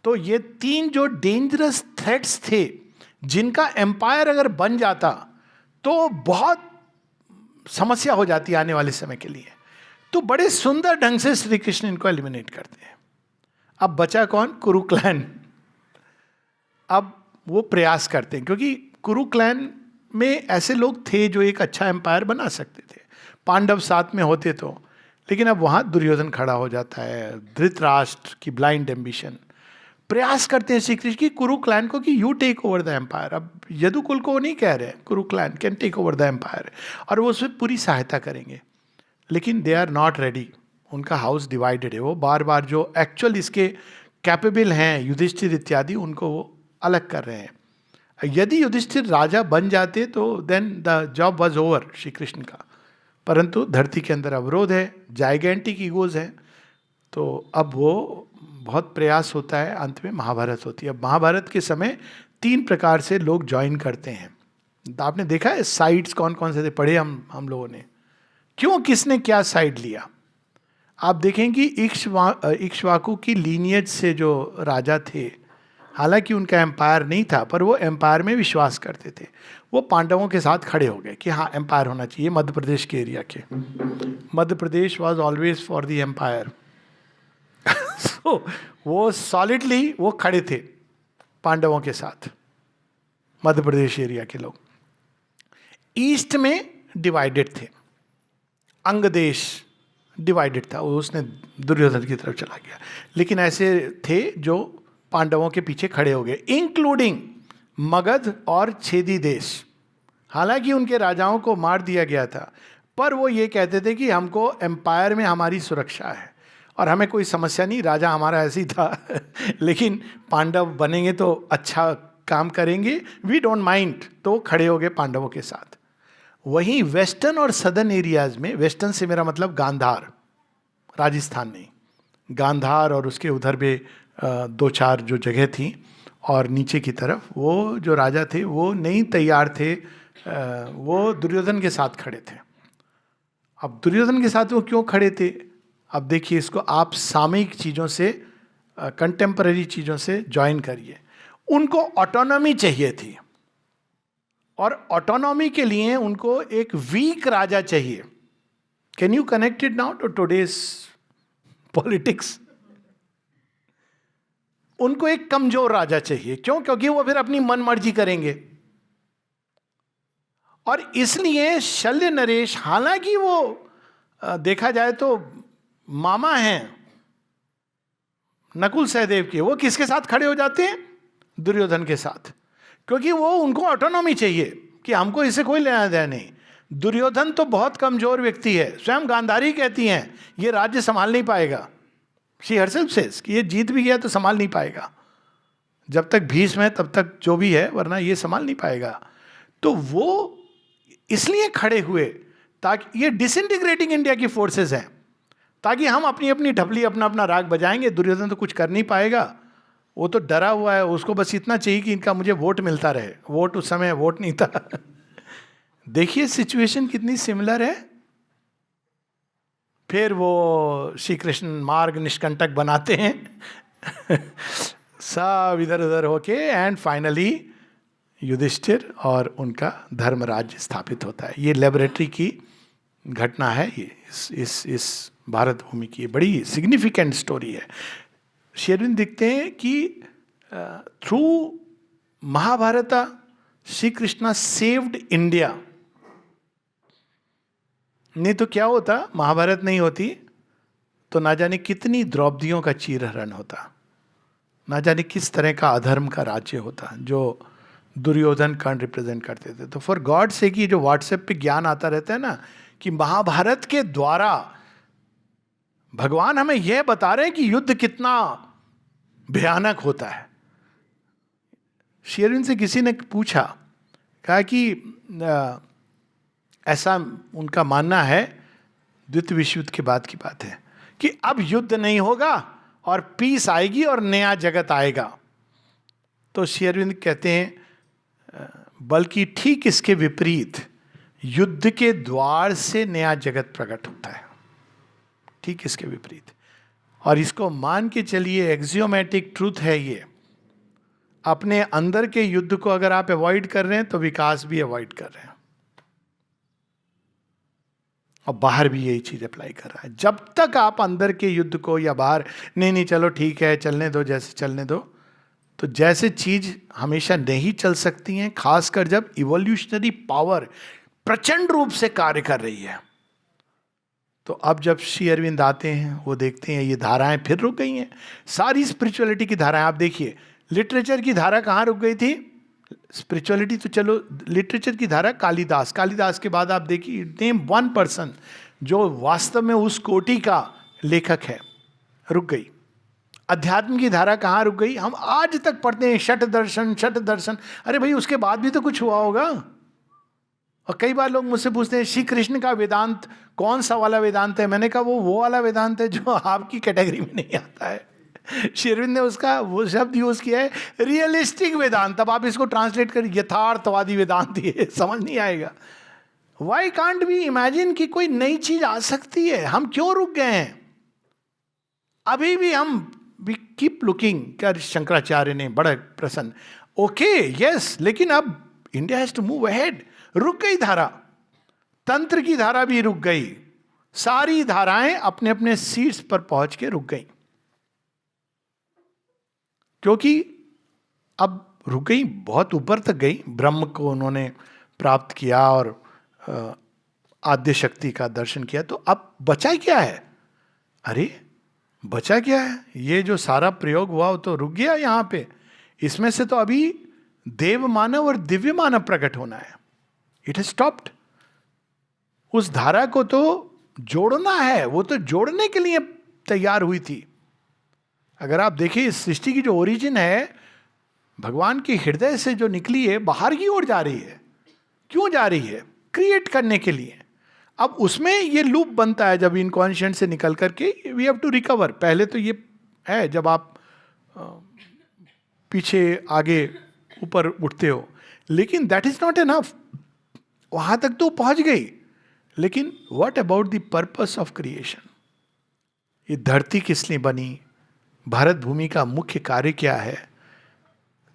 तो ये 3 जो डेंजरस थ्रेट्स थे, जिनका एम्पायर अगर बन जाता तो बहुत समस्या हो जाती आने वाले समय के लिए। तो बड़े सुंदर ढंग से श्री कृष्ण इनको एलिमिनेट करते हैं। अब बचा कौन? कुरु क्लैन। अब वो प्रयास करते हैं, क्योंकि कुरु क्लैन में ऐसे लोग थे जो एक अच्छा एम्पायर बना सकते थे, पांडव साथ में होते तो। लेकिन अब वहाँ दुर्योधन खड़ा हो जाता है, धृतराष्ट्र की ब्लाइंड एम्बिशन। प्रयास करते हैं श्री कृष्ण की कुरु क्लैन को कि you take over the empire. अब यदुकुल को नहीं कह रहे, Kuru clan can take over the empire, और वो उसमें पूरी सहायता करेंगे। लेकिन दे आर नॉट रेडी, उनका हाउस डिवाइडेड है। वो बार बार जो एक्चुअल इसके कैपेबल हैं, युधिष्ठिर इत्यादि, उनको वो अलग कर रहे हैं। यदि युधिष्ठिर राजा बन जाते तो then the job was over Shri Krishna का। परंतु धरती के अंदर अवरोध है, जाइगेंटिक ईगोज है। तो अब वो बहुत प्रयास होता है, अंत में महाभारत होती है। अब महाभारत के समय 3 प्रकार से लोग ज्वाइन करते हैं। आपने देखा है साइड्स कौन कौन से थे, पढ़े हम लोगों ने, क्यों किसने क्या साइड लिया। आप देखें कि इक्ष्वाकु की लीनियज से जो राजा थे, हालांकि उनका एम्पायर नहीं था, पर वो एम्पायर में विश्वास करते थे। वो पांडवों के साथ खड़े हो गए कि हाँ एम्पायर होना चाहिए। मध्य प्रदेश के एरिया के, Madhya Pradesh was always for the empire. So वो सॉलिडली वो खड़े थे पांडवों के साथ। मध्य प्रदेश एरिया के लोग। ईस्ट में डिवाइडेड थे, अंग देश डिवाइडेड था, वो उसने दुर्योधन की तरफ चला गया। लेकिन ऐसे थे जो पांडवों के पीछे खड़े हो गए, इंक्लूडिंग मगध और छेदी देश। हालांकि उनके राजाओं को मार दिया गया था, पर वो ये कहते थे कि हमको एम्पायर में हमारी सुरक्षा है और हमें कोई समस्या नहीं, राजा हमारा ऐसे ही था लेकिन पांडव बनेंगे तो अच्छा काम करेंगे, वी डोंट माइंड। तो खड़े हो गए पांडवों के साथ। वहीं वेस्टर्न और सदर्न एरियाज में, वेस्टर्न से मेरा मतलब गांधार, राजस्थान नहीं, गांधार और उसके उधर भी दो चार जो जगह थी, और नीचे की तरफ वो जो राजा थे वो नहीं तैयार थे, वो दुर्योधन के साथ खड़े थे। अब दुर्योधन के साथ वो क्यों खड़े थे, अब देखिए इसको आप सामयिक चीज़ों से, कंटेम्पररी चीज़ों से ज्वाइन करिए। उनको ऑटोनॉमी चाहिए थी, और ऑटोनॉमी के लिए उनको एक वीक राजा चाहिए। Can you connect it now to today's politics? उनको एक कमजोर राजा चाहिए। क्यों? क्योंकि वो फिर अपनी मन मर्जी करेंगे। और इसलिए शल्य नरेश, हालांकि वो देखा जाए तो मामा हैं नकुल सहदेव के, वो किसके साथ खड़े हो जाते हैं? दुर्योधन के साथ। क्योंकि वो, उनको ऑटोनॉमी चाहिए कि हमको इससे कोई लेना देना नहीं। दुर्योधन तो बहुत कमजोर व्यक्ति है, स्वयं गांधारी कहती हैं ये राज्य संभाल नहीं पाएगा। शी हरसेल्फ सेज कि ये जीत भी गया तो संभाल नहीं पाएगा, जब तक भीष्म है तब तक जो भी है, वरना ये संभाल नहीं पाएगा। तो वो इसलिए खड़े हुए ताकि ये डिसइंटीग्रेटिंग इंडिया की फोर्सेस हैं, ताकि हम अपनी अपनी ढपली, अपना अपना राग बजाएंगे। दुर्योधन तो कुछ कर नहीं पाएगा, वो तो डरा हुआ है, उसको बस इतना चाहिए कि इनका मुझे वोट मिलता रहे। वोट उस समय वोट नहीं था देखिए सिचुएशन कितनी सिमिलर है। फिर वो श्री कृष्ण मार्ग निष्कंटक बनाते हैं सब इधर उधर होके, एंड फाइनली युधिष्ठिर और उनका धर्मराज्य स्थापित होता है। ये लेबोरेटरी की घटना है, ये इस भारत भूमि की बड़ी सिग्निफिकेंट स्टोरी है। शेरविन दिखते हैं कि through Mahabharata Shri Krishna saved India. नहीं तो क्या होता, महाभारत नहीं होती तो ना जाने कितनी द्रौपदियों का चीरहरण होता, ना जाने किस तरह का अधर्म का राज्य होता जो दुर्योधन कर्ण रिप्रेजेंट करते थे। तो फॉर गॉड से कि जो व्हाट्सएप पे ज्ञान आता रहता है ना, कि महाभारत के द्वारा भगवान हमें यह बता रहे हैं कि युद्ध कितना भयानक होता है। शेरविन से किसी ने पूछा, कहा कि ऐसा उनका मानना है, द्वितीय विश्व युद्ध के बाद की बात है, कि अब युद्ध नहीं होगा और पीस आएगी और नया जगत आएगा। तो शेरविन कहते हैं बल्कि ठीक इसके विपरीत, युद्ध के द्वार से नया जगत प्रकट होता है, ठीक इसके विपरीत। और इसको मान के चलिए, एक्सियोमेटिक ट्रूथ है ये। अपने अंदर के युद्ध को अगर आप अवॉइड कर रहे हैं तो विकास भी अवॉइड कर रहे हैं, और बाहर भी यही चीज अप्लाई कर रहा है। जब तक आप अंदर के युद्ध को, या बाहर नहीं नहीं चलो ठीक है चलने दो जैसे चलने दो, तो जैसे चीज हमेशा नहीं चल सकती हैं, खासकर जब इवोल्यूशनरी पावर प्रचंड रूप से कार्य कर रही है। तो अब जब श्री अरविंद आते हैं, वो देखते हैं ये धाराएं फिर रुक गई हैं। सारी स्पिरिचुअलिटी की धाराएं आप देखिए, लिटरेचर की धारा कहाँ रुक गई थी? स्पिरिचुअलिटी तो चलो, लिटरेचर की धारा कालिदास, कालिदास के बाद आप देखिए नेम वन पर्सन जो वास्तव में उस कोटि का लेखक है, रुक गई। अध्यात्म की धारा कहाँ रुक गई? हम आज तक पढ़ते हैं शठ दर्शन, शठ दर्शन। अरे भाई उसके बाद भी तो कुछ हुआ होगा। और कई बार लोग मुझसे पूछते हैं श्री कृष्ण का वेदांत कौन सा वाला वेदांत है? मैंने कहा वो वाला वेदांत है जो आपकी कैटेगरी में नहीं आता है। शेरविंद ने उसका वो शब्द यूज किया है, रियलिस्टिक वेदांत। अब आप इसको ट्रांसलेट कर यथार्थवादी वेदांत, ये समझ नहीं आएगा। वाई कांट वी इमेजिन कि कोई नई चीज आ सकती है? हम क्यों रुक गए हैं? अभी भी हम वी कीप लुकिंग। क्या शंकराचार्य ने बड़ा प्रसन्न, ओके यस, लेकिन अब India has to move ahead. रुक गई धारा, तंत्र की धारा भी रुक गई, सारी धाराएं अपने अपने सीट्स पर पहुंच के रुक गई, क्योंकि अब रुक गई, बहुत ऊपर तक गई, ब्रह्म को उन्होंने प्राप्त किया और आद्य शक्ति का दर्शन किया। तो अब बचा क्या है? अरे बचा क्या है? ये जो सारा प्रयोग हुआ वो तो रुक गया यहाँ पे। इसमें से तो अभी देव मानव और दिव्य मानव प्रकट होना है। It has stopped. उस धारा को तो जोड़ना है, वो तो जोड़ने के लिए तैयार हुई थी। अगर आप देखिए इस सृष्टि की जो ओरिजिन है, भगवान के हृदय से जो निकली है, बाहर की ओर जा रही है। क्यों जा रही है? क्रिएट करने के लिए। अब उसमें ये लूप बनता है जब इनकॉन्शियंट से निकल करके वी हैव टू रिकवर। पहले तो ये है जब आप पीछे आगे ऊपर उठते हो, लेकिन दैट इज नॉट एनफ। वहां तक तो पहुंच गई, लेकिन what about the purpose of creation? ये धरती किस लिए बनी? भारत भूमि का मुख्य कार्य क्या है?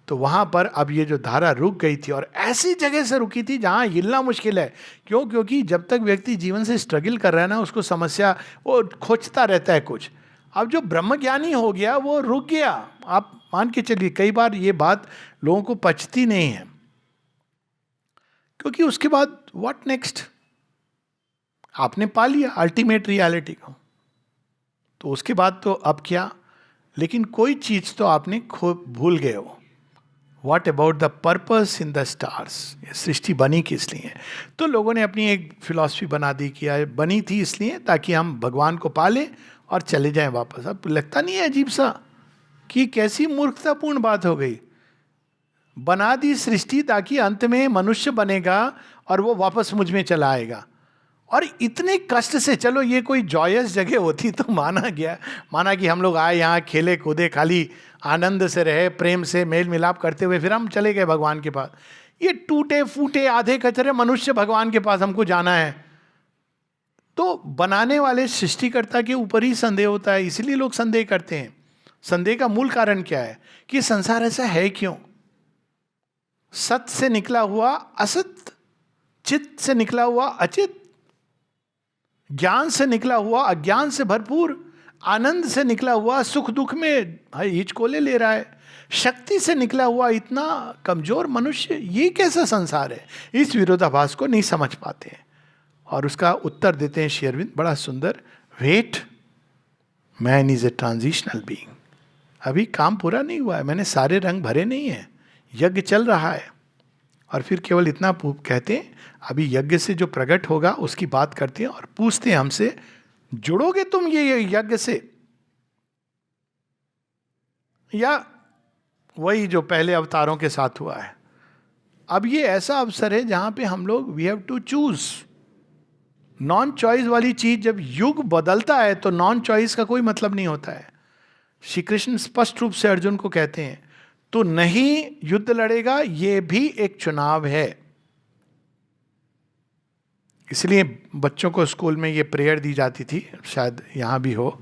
तो वहां पर अब ये जो धारा रुक गई थी, और ऐसी जगह से रुकी थी जहां हिलना मुश्किल है। क्यों? क्योंकि जब तक व्यक्ति जीवन से स्ट्रगल कर रहा है ना, उसको समस्या, वो खोजता रहता है कुछ। अब जो ब्रह्मज्ञानी हो गया वो रुक गया। आप मान के चलिए, कई बार ये बात लोगों को पचती नहीं है, क्योंकि उसके बाद व्हाट नेक्स्ट? आपने पा लिया अल्टीमेट रियलिटी को, तो उसके बाद तो अब क्या? लेकिन कोई चीज तो आपने भूल गए हो। What about the purpose in the stars? सृष्टि बनी किस लिए? तो लोगों ने अपनी एक फिलॉसफी बना दी कि बनी थी इसलिए ताकि हम भगवान को पालें और चले जाएं वापस। अब लगता नहीं है अजीब सा कि कैसी मूर्खतापूर्ण बात हो गई? बना दी सृष्टि ताकि अंत में मनुष्य बनेगा और वो वापस मुझ में चला आएगा, और इतने कष्ट से। चलो ये कोई जॉयस जगह होती तो माना कि हम लोग आए यहाँ, खेले कूदे, खाली आनंद से रहे, प्रेम से मेल मिलाप करते हुए फिर हम चले गए भगवान के पास। ये टूटे फूटे आधे कचरे मनुष्य भगवान के पास हमको जाना है। तो बनाने वाले सृष्टिकर्ता के ऊपर ही संदेह होता है। इसीलिए लोग संदेह करते हैं। संदेह का मूल कारण क्या है? कि संसार ऐसा है क्यों? सत से निकला हुआ असत, चित्त से निकला हुआ अचित, ज्ञान से निकला हुआ अज्ञान से भरपूर, आनंद से निकला हुआ सुख दुख में हिचकोले ले रहा है, शक्ति से निकला हुआ इतना कमजोर मनुष्य। ये कैसा संसार है? इस विरोधाभास को नहीं समझ पाते हैं। और उसका उत्तर देते हैं श्री अरविंद बड़ा सुंदर। Wait, man is a transitional being. अभी काम पूरा नहीं हुआ है, मैंने सारे रंग भरे नहीं है, यज्ञ चल रहा है। और फिर केवल इतना कहते हैं, अभी यज्ञ से जो प्रकट होगा उसकी बात करते हैं और पूछते हैं हमसे, जुड़ोगे तुम ये यज्ञ से, या वही जो पहले अवतारों के साथ हुआ है? अब ये ऐसा अवसर है जहां पे हम लोग we have to choose. Non choice वाली चीज, जब युग बदलता है तो नॉन चॉइस का कोई मतलब नहीं होता है। श्री कृष्ण स्पष्ट रूप से अर्जुन को कहते हैं, तो नहीं युद्ध लड़ेगा, ये भी एक चुनाव है। इसलिए बच्चों को स्कूल में ये प्रेयर दी जाती थी, शायद यहाँ भी हो,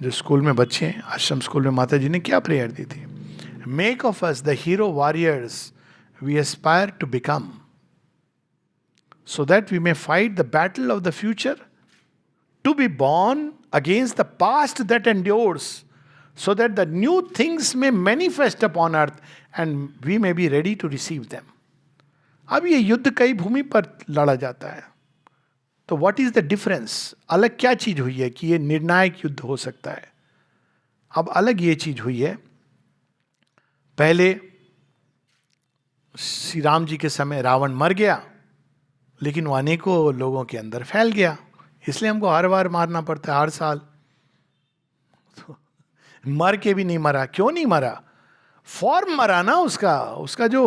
जो स्कूल में बच्चे हैं, आश्रम स्कूल में माता जी ने क्या प्रेयर दी थी? Make of us the hero warriors we aspire to become, so that we may fight the battle of the future, to be born against the past that endures, so that the new things may manifest upon earth and we may be ready to receive them. अब ये युद्ध कई भूमि पर लड़ा जाता है, तो what is the difference? अलग क्या चीज हुई है कि ये निर्णायक युद्ध हो सकता है? अब अलग ये चीज हुई है, पहले श्री राम जी के समय रावण मर गया, लेकिन वो अनेकों लोगों के अंदर फैल गया, इसलिए हमको हर बार मारना पड़ता है, हर साल। तो मर के भी नहीं मरा। क्यों नहीं मरा? फॉर्म मरा ना उसका जो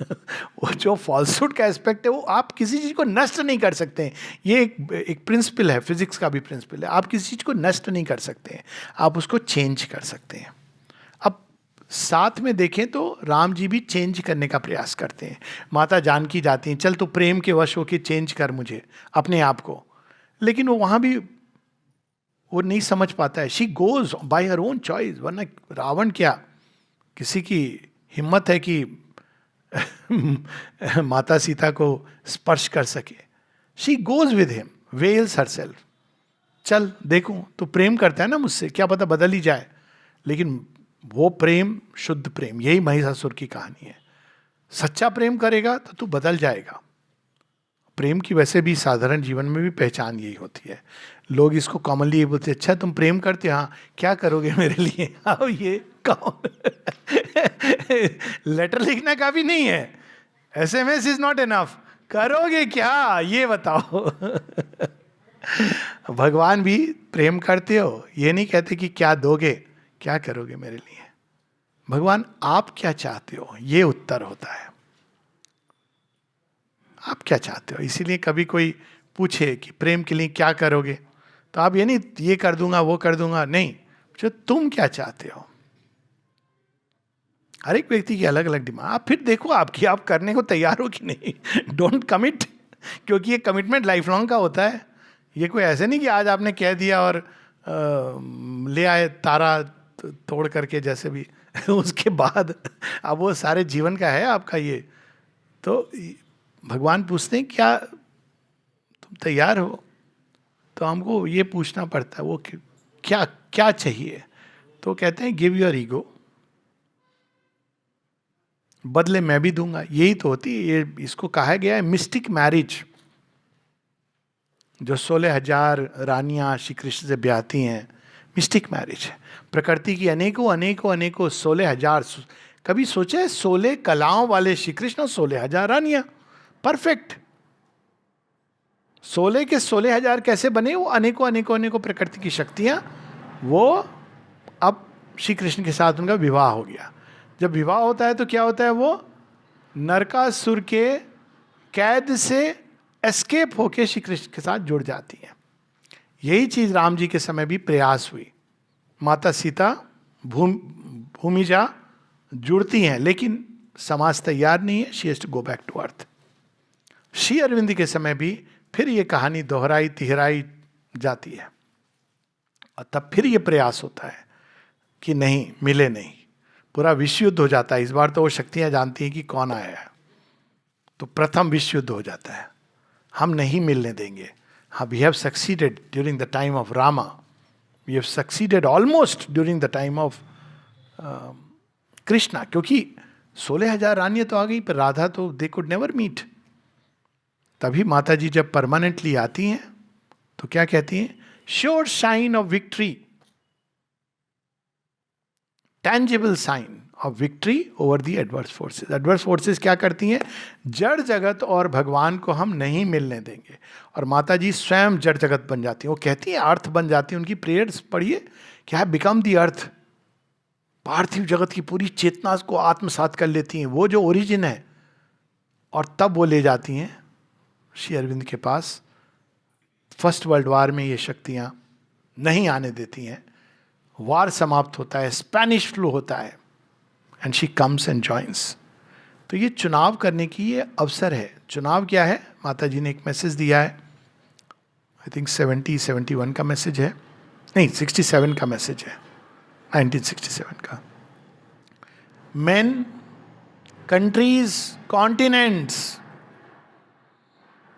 वो जो फॉल्सूट का एस्पेक्ट है, वो आप किसी चीज को नष्ट नहीं कर सकते हैं। ये एक प्रिंसिपल है, फिजिक्स का भी प्रिंसिपल है। आप किसी चीज को नष्ट नहीं कर सकते हैं, आप उसको चेंज कर सकते हैं। साथ में देखें तो राम जी भी चेंज करने का प्रयास करते हैं। माता जानकी जाती हैं, चल तो प्रेम के वश होके चेंज कर मुझे अपने आप को, लेकिन वो वहाँ भी वो नहीं समझ पाता है। She goes by her own choice. वरना रावण क्या किसी की हिम्मत है कि माता सीता को स्पर्श कर सके? She goes with him, veils herself. चल देखूं, तो प्रेम करता है ना मुझसे, क्या पता बदल ही जाए। लेकिन वो प्रेम शुद्ध प्रेम, यही महिषासुर की कहानी है। सच्चा प्रेम करेगा तो तू बदल जाएगा। प्रेम की वैसे भी साधारण जीवन में भी पहचान यही होती है। लोग इसको कॉमनली ये बोलते हैं, अच्छा तुम प्रेम करते हो, हाँ क्या करोगे मेरे लिए? आओ ये कौन लेटर लिखना काफी नहीं है, SMS इज नॉट इनफ, करोगे क्या ये बताओ। भगवान भी प्रेम करते हो, ये नहीं कहते कि क्या दोगे, क्या करोगे मेरे लिए। भगवान आप क्या चाहते हो, ये उत्तर होता है। आप क्या चाहते हो। इसीलिए कभी कोई पूछे कि प्रेम के लिए क्या करोगे, तो आप ये नहीं ये कर दूंगा वो कर दूंगा, नहीं, जो तुम क्या चाहते हो। हर एक व्यक्ति की अलग अलग डिमांड, आप फिर देखो आपकी, आप करने को तैयार हो कि नहीं। डोंट कमिट, क्योंकि ये कमिटमेंट लाइफ लॉन्ग का होता है। ये कोई ऐसे नहीं कि आज आपने कह दिया और ले आए तारा तोड़ करके जैसे भी उसके बाद अब वो सारे जीवन का है आपका ये। तो भगवान पूछते हैं क्या तुम तैयार हो, तो हमको ये पूछना पड़ता है वो क्या क्या चाहिए। तो कहते हैं गिव योर ईगो, बदले मैं भी दूंगा। यही तो होती है ये, इसको कहा गया है मिस्टिक मैरिज। जो 16,000 रानियां श्री कृष्ण से ब्याहती हैं, मिस्टिक मैरिज है। प्रकृति की अनेकों अनेकों अनेकों 16,000, कभी सोचे 16 कलाओं वाले श्री कृष्ण और 16,000 रानियां, परफेक्ट। 16 के 16,000 कैसे बने? वो अनेकों अनेकों अनेकों प्रकृति की शक्तियां, वो अब श्री कृष्ण के साथ उनका विवाह हो गया। जब विवाह होता है तो क्या होता है, वो नरकासुर के कैद से एस्केप होके श्री कृष्ण के साथ जुड़ जाती है। यही चीज राम जी के समय भी प्रयास हुई। माता सीता भूमिजा जुड़ती हैं, लेकिन समाज तैयार नहीं है, she has to go back to earth. Shri Aurobindo के समय भी फिर ये कहानी दोहराई तिहराई जाती है, और तब फिर ये प्रयास होता है कि नहीं, मिले नहीं, पूरा विश्व युद्ध हो जाता है। इस बार तो वो शक्तियां जानती हैं कि कौन आया है, तो प्रथम विश्व युद्ध हो जाता है, हम नहीं मिलने देंगे। हाँ, we have succeeded during the time of Rama, we have succeeded almost during the time of Krishna, क्योंकि 16,000 रानियां तो आ गई, पर राधा तो दे कुड नेवर मीट। तभी माता जी जब परमानेंटली आती हैं तो क्या कहती हैं, sure sign of victory, tangible sign of victory over the adverse forces. Adverse forces क्या करती हैं, जड़ जगत और भगवान को हम नहीं मिलने देंगे। और माता जी स्वयं जड़ जगत बन जाती हैं, वो कहती हैं अर्थ बन जाती हैं। उनकी प्रेयर्स पढ़िए, क्या है, बिकम दी अर्थ। पार्थिव जगत की पूरी चेतना को आत्मसात कर लेती हैं, वो जो ओरिजिन है, और तब वो ले जाती हैं श्री अरविंद के पास। फर्स्ट वर्ल्ड वार में ये शक्तियां नहीं आने देती हैं, वार समाप्त होता है, स्पेनिश फ्लू होता है, and she comes and joins. तो ये चुनाव करने की ये अवसर है। चुनाव क्या है, माता जी ने एक मैसेज दिया है, आई थिंक 71 का मैसेज है, नहीं 67 का मैसेज है, 1967 का। Main, countries, continents,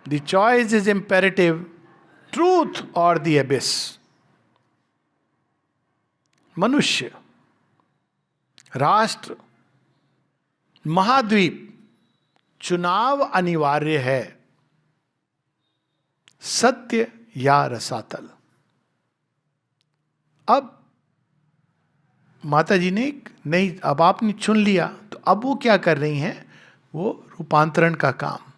the choice is imperative, truth और द एबिस। मनुष्य, राष्ट्र, महाद्वीप, चुनाव अनिवार्य है, सत्य या रसातल। अब माता जी ने एक नई, अब आपने चुन लिया, तो अब वो क्या कर रही हैं, वो रूपांतरण का काम।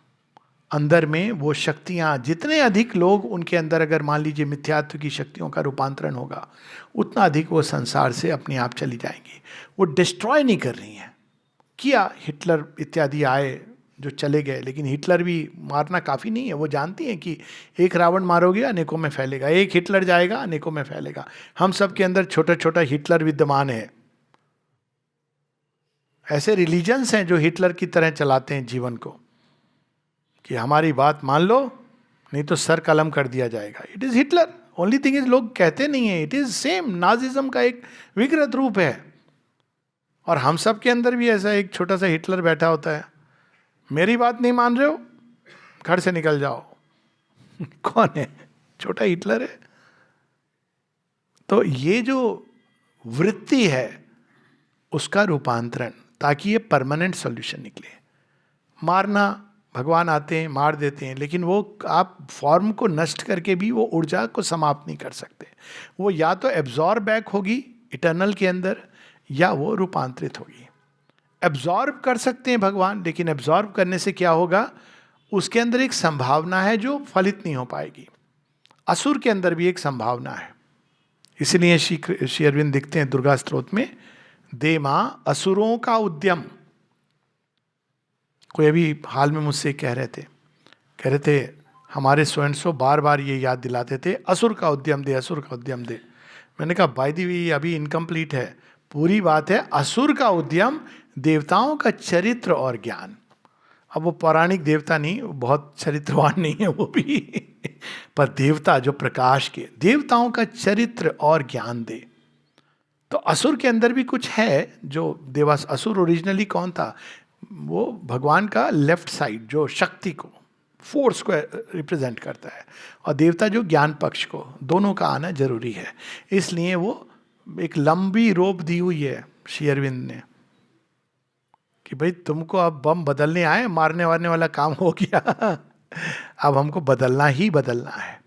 अंदर में वो शक्तियां, जितने अधिक लोग उनके अंदर, अगर मान लीजिए मिथ्यात्व की शक्तियों का रूपांतरण होगा, उतना अधिक वो संसार से अपने आप चली जाएंगी। वो डिस्ट्रॉय नहीं कर रही हैं। किया, हिटलर इत्यादि आए जो चले गए, लेकिन हिटलर भी मारना काफ़ी नहीं है। वो जानती हैं कि एक रावण मारोगे अनेकों में फैलेगा, एक हिटलर जाएगा अनेकों में फैलेगा। हम सब के अंदर छोटा छोटा हिटलर विद्यमान है। ऐसे रिलीजन्स हैं जो हिटलर की तरह चलाते हैं जीवन को, कि हमारी बात मान लो नहीं तो सर कलम कर दिया जाएगा। It is Hitler. Only thing is, लोग कहते नहीं है, इट इज सेम नाजिज्म का एक विकृत रूप है। और हम सब के अंदर भी ऐसा एक छोटा सा हिटलर बैठा होता है, मेरी बात नहीं मान रहे हो, घर से निकल जाओ। कौन है? छोटा हिटलर है। तो ये जो वृत्ति है, उसका रूपांतरण, ताकि ये परमानेंट सॉल्यूशन निकले। मारना, भगवान आते हैं मार देते हैं, लेकिन वो आप फॉर्म को नष्ट करके भी वो ऊर्जा को समाप्त नहीं कर सकते। वो या तो एब्जॉर्ब बैक होगी इटर्नल के अंदर, या वो रूपांतरित होगी। एब्जॉर्ब कर सकते हैं भगवान, लेकिन एब्जॉर्ब करने से क्या होगा, उसके अंदर एक संभावना है जो फलित नहीं हो पाएगी। असुर के अंदर भी एक संभावना है। इसलिए श्री अरविंद दिखते हैं दुर्गा स्तोत्र में, दे मां असुरों का उद्यम। कोई अभी हाल में मुझसे कह रहे थे हमारे स्वयं सो बार बार ये याद दिलाते थे, असुर का उद्यम दे, असुर का उद्यम दे। मैंने कहा बाय द वे अभी इनकम्प्लीट है, पूरी बात है असुर का उद्यम, देवताओं का चरित्र और ज्ञान। अब वो पौराणिक देवता नहीं, वो बहुत चरित्रवान नहीं है वो भी पर देवता जो प्रकाश के, देवताओं का चरित्र और ज्ञान दे। तो असुर के अंदर भी कुछ है जो देवास, असुर ओरिजिनली कौन था, वो भगवान का लेफ्ट साइड जो शक्ति को, फोर्स को रिप्रेजेंट करता है, और देवता जो ज्ञान पक्ष को, दोनों का आना जरूरी है। इसलिए वो एक लंबी रोप दी हुई है श्री अरविंद ने कि भाई तुमको अब बम बदलने आए, मारने वारने वाला काम हो गया अब हमको बदलना ही बदलना है।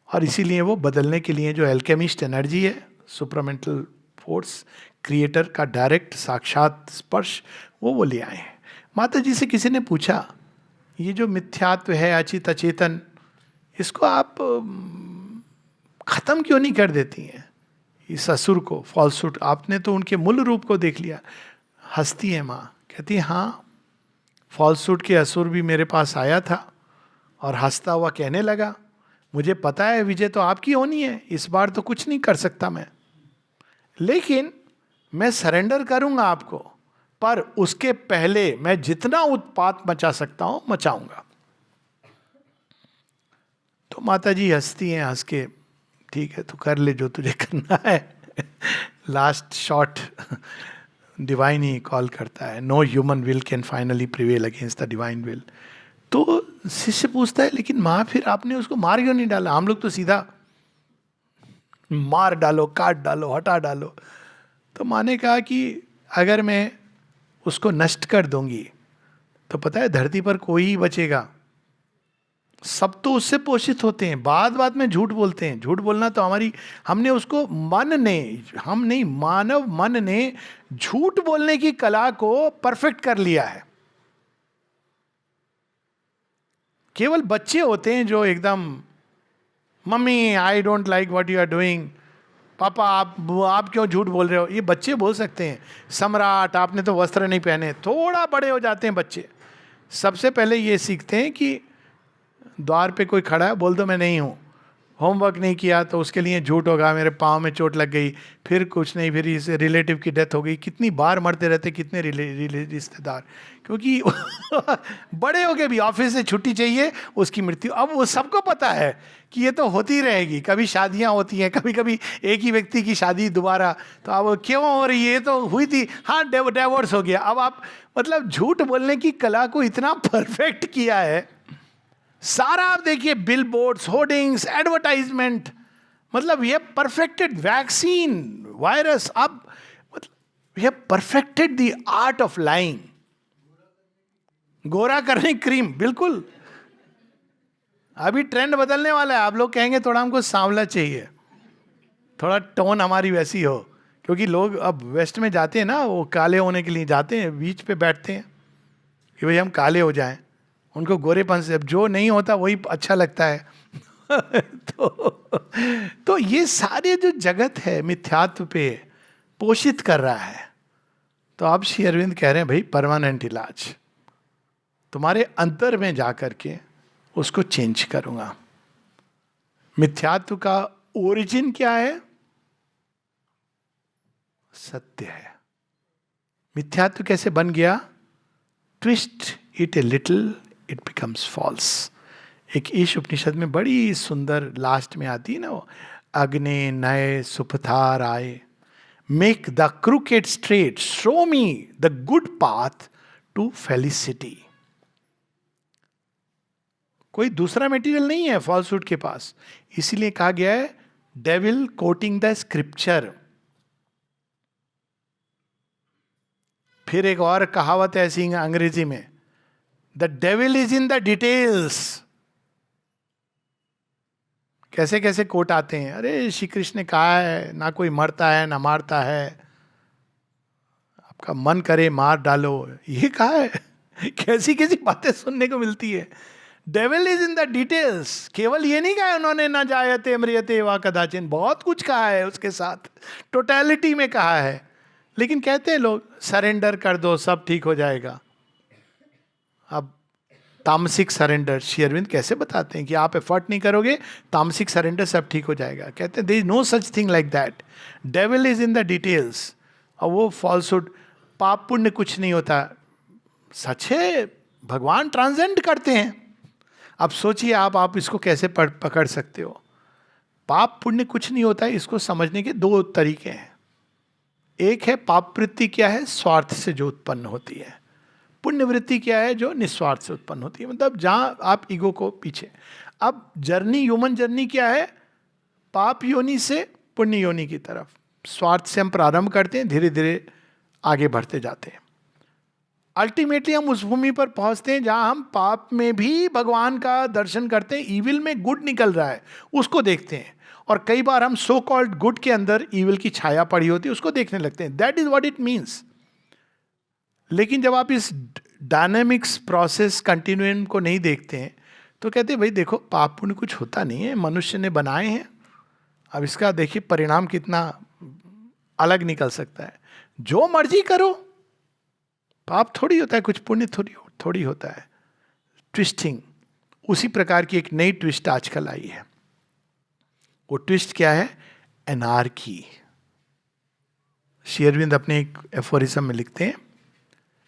और इसीलिए वो बदलने के लिए जो एल्केमिस्ट एनर्जी है, सुपरामेंटल फोर्स, क्रिएटर का डायरेक्ट साक्षात स्पर्श, वो ले आए हैं। माता जी से किसी ने पूछा, ये जो मिथ्यात्व है, अचित अचेतन, इसको आप खत्म क्यों नहीं कर देती हैं, इस असुर को, फॉल्सूट? आपने तो उनके मूल रूप को देख लिया। हंसती है माँ, कहती है हाँ, फॉल्सूट के असुर भी मेरे पास आया था और हंसता हुआ कहने लगा, मुझे पता है विजय तो आपकी होनी है, इस बार तो कुछ नहीं कर सकता मैं, लेकिन मैं सरेंडर करूंगा आपको, पर उसके पहले मैं जितना उत्पात मचा सकता हूं मचाऊंगा। तो माता जी हंसती हैं, हंस के ठीक है तू कर ले जो तुझे करना है लास्ट शॉट डिवाइन ही कॉल करता है, no human will can finally prevail against the divine will. तो शिष्य पूछता है लेकिन माँ फिर आपने उसको मार क्यों नहीं डाला, हम लोग तो सीधा मार डालो, काट डालो, हटा डालो। तो माँ ने कहा कि अगर मैं उसको नष्ट कर दूंगी तो पता है धरती पर कोई ही बचेगा, सब तो उससे पोषित होते हैं, बात बात में झूठ बोलते हैं। झूठ बोलना तो हमारी, हमने उसको, मन ने, हम नहीं, मानव मन ने झूठ बोलने की कला को परफेक्ट कर लिया है। केवल बच्चे होते हैं जो एकदम, mummy I don't like what you are doing, पापा आप क्यों झूठ बोल रहे हो, ये बच्चे बोल सकते हैं। सम्राट आपने तो वस्त्र नहीं पहने, थोड़ा बड़े हो जाते हैं बच्चे, सबसे पहले ये सीखते हैं कि द्वार पे कोई खड़ा है, बोल दो मैं नहीं हूँ। होमवर्क नहीं किया तो उसके लिए झूठ होगा, मेरे पाँव में चोट लग गई, फिर कुछ नहीं, फिर इस रिलेटिव की डेथ हो गई। कितनी बार मरते रहते कितने रिश्तेदार, क्योंकि बड़े हो के भी ऑफिस से छुट्टी चाहिए, उसकी मृत्यु। अब वो सबको पता है कि ये तो होती रहेगी, कभी शादियां होती हैं, कभी कभी एक ही व्यक्ति की शादी दोबारा, तो अब क्यों हो रही है, ये तो हुई थी, हाँ डाइवोर्स हो गया। अब आप मतलब झूठ बोलने की कला को इतना परफेक्ट किया है, सारा आप देखिए, बिल बोर्ड्स, होर्डिंग्स, एडवर्टाइजमेंट, मतलब ये परफेक्टेड वैक्सीन, वायरस, अब मतलब ये perfected the art of lying, गोरा करने क्रीम, बिल्कुल। अभी ट्रेंड बदलने वाला है, आप लोग कहेंगे थोड़ा हमको सांवला चाहिए, थोड़ा टोन हमारी वैसी हो, क्योंकि लोग अब वेस्ट में जाते हैं ना, वो काले होने के लिए जाते हैं, बीच पे बैठते हैं कि भाई हम काले हो जाएं, उनको गोरेपन से जो नहीं होता वही अच्छा लगता है तो ये सारे जो जगत है मिथ्यात्व पे पोषित कर रहा है। तो अब श्री अरविंद कह रहे हैं भाई परमानेंट इलाज तुम्हारे अंतर में जाकर के उसको चेंज करूंगा। मिथ्यात्व का ओरिजिन क्या है? सत्य है। मिथ्यात्व कैसे बन गया? Twist it a little it becomes false. एक ईश उपनिषद में बड़ी सुंदर लास्ट में आती है ना, वो अग्ने नए सुपथार आए, make the crooked straight, show me the good path to felicity. कोई दूसरा मटेरियल नहीं है फॉल्सूट के पास, इसीलिए कहा गया है डेविल कोटिंग द स्क्रिप्चर। फिर एक और कहावत है ऐसी अंग्रेजी में, the devil is in the details. कैसे कैसे कोट आते हैं, अरे श्री कृष्ण ने कहा है ना कोई मरता है ना मारता है, आपका मन करे मार डालो, ये कहा है। कैसी कैसी बातें सुनने को मिलती है। Devil is in the details. केवल ये नहीं कहा उन्होंने ना जायते मृयते वा कदाचिन, बहुत कुछ कहा है उसके साथ, टोटलिटी में कहा है। लेकिन कहते हैं लोग सरेंडर कर दो सब ठीक हो जाएगा। अब तामसिक सरेंडर श्री अरविंद कैसे बताते हैं कि आप एफर्ट नहीं करोगे तामसिक सरेंडर सब ठीक हो जाएगा। कहते हैं there is no such thing like that, devil is in the details. और वो फॉल्सहुड, पाप पुण्य कुछ नहीं होता, सच है भगवान ट्रांसेंड करते हैं। अब सोचिए आप इसको कैसे पकड़ सकते हो। पाप पुण्य कुछ नहीं होता है, इसको समझने के दो तरीके हैं। एक है पाप वृत्ति क्या है, स्वार्थ से जो उत्पन्न होती है। पुण्य वृत्ति क्या है, जो निस्वार्थ से उत्पन्न होती है, मतलब जहां आप ईगो को पीछे। अब जर्नी, ह्यूमन जर्नी क्या है, पाप योनि से पुण्य योनि की तरफ। स्वार्थ से हम प्रारंभ करते हैं, धीरे धीरे आगे बढ़ते जाते हैं। अल्टीमेटली हम उस भूमि पर पहुंचते हैं जहां हम पाप में भी भगवान का दर्शन करते हैं, ईविल में गुड निकल रहा है उसको देखते हैं। और कई बार हम सो कॉल्ड गुड के अंदर ईविल की छाया पड़ी होती है, उसको देखने लगते हैं। That is what it means. लेकिन जब आप इस डायनेमिक्स प्रोसेस कंटिन्यूम को नहीं देखते हैं तो कहते हैं भाई देखो पाप पुण्य कुछ होता नहीं है, मनुष्य ने बनाए हैं, अब इसका देखिए परिणाम कितना अलग निकल सकता है। जो मर्जी करो, पाप थोड़ी होता है कुछ, पुण्य थोड़ी होता है। ट्विस्टिंग, उसी प्रकार की एक नई ट्विस्ट आजकल आई है। वो ट्विस्ट क्या है, एनार्की। श्री अरविंद अपने एक एफोरिज्म में लिखते हैं,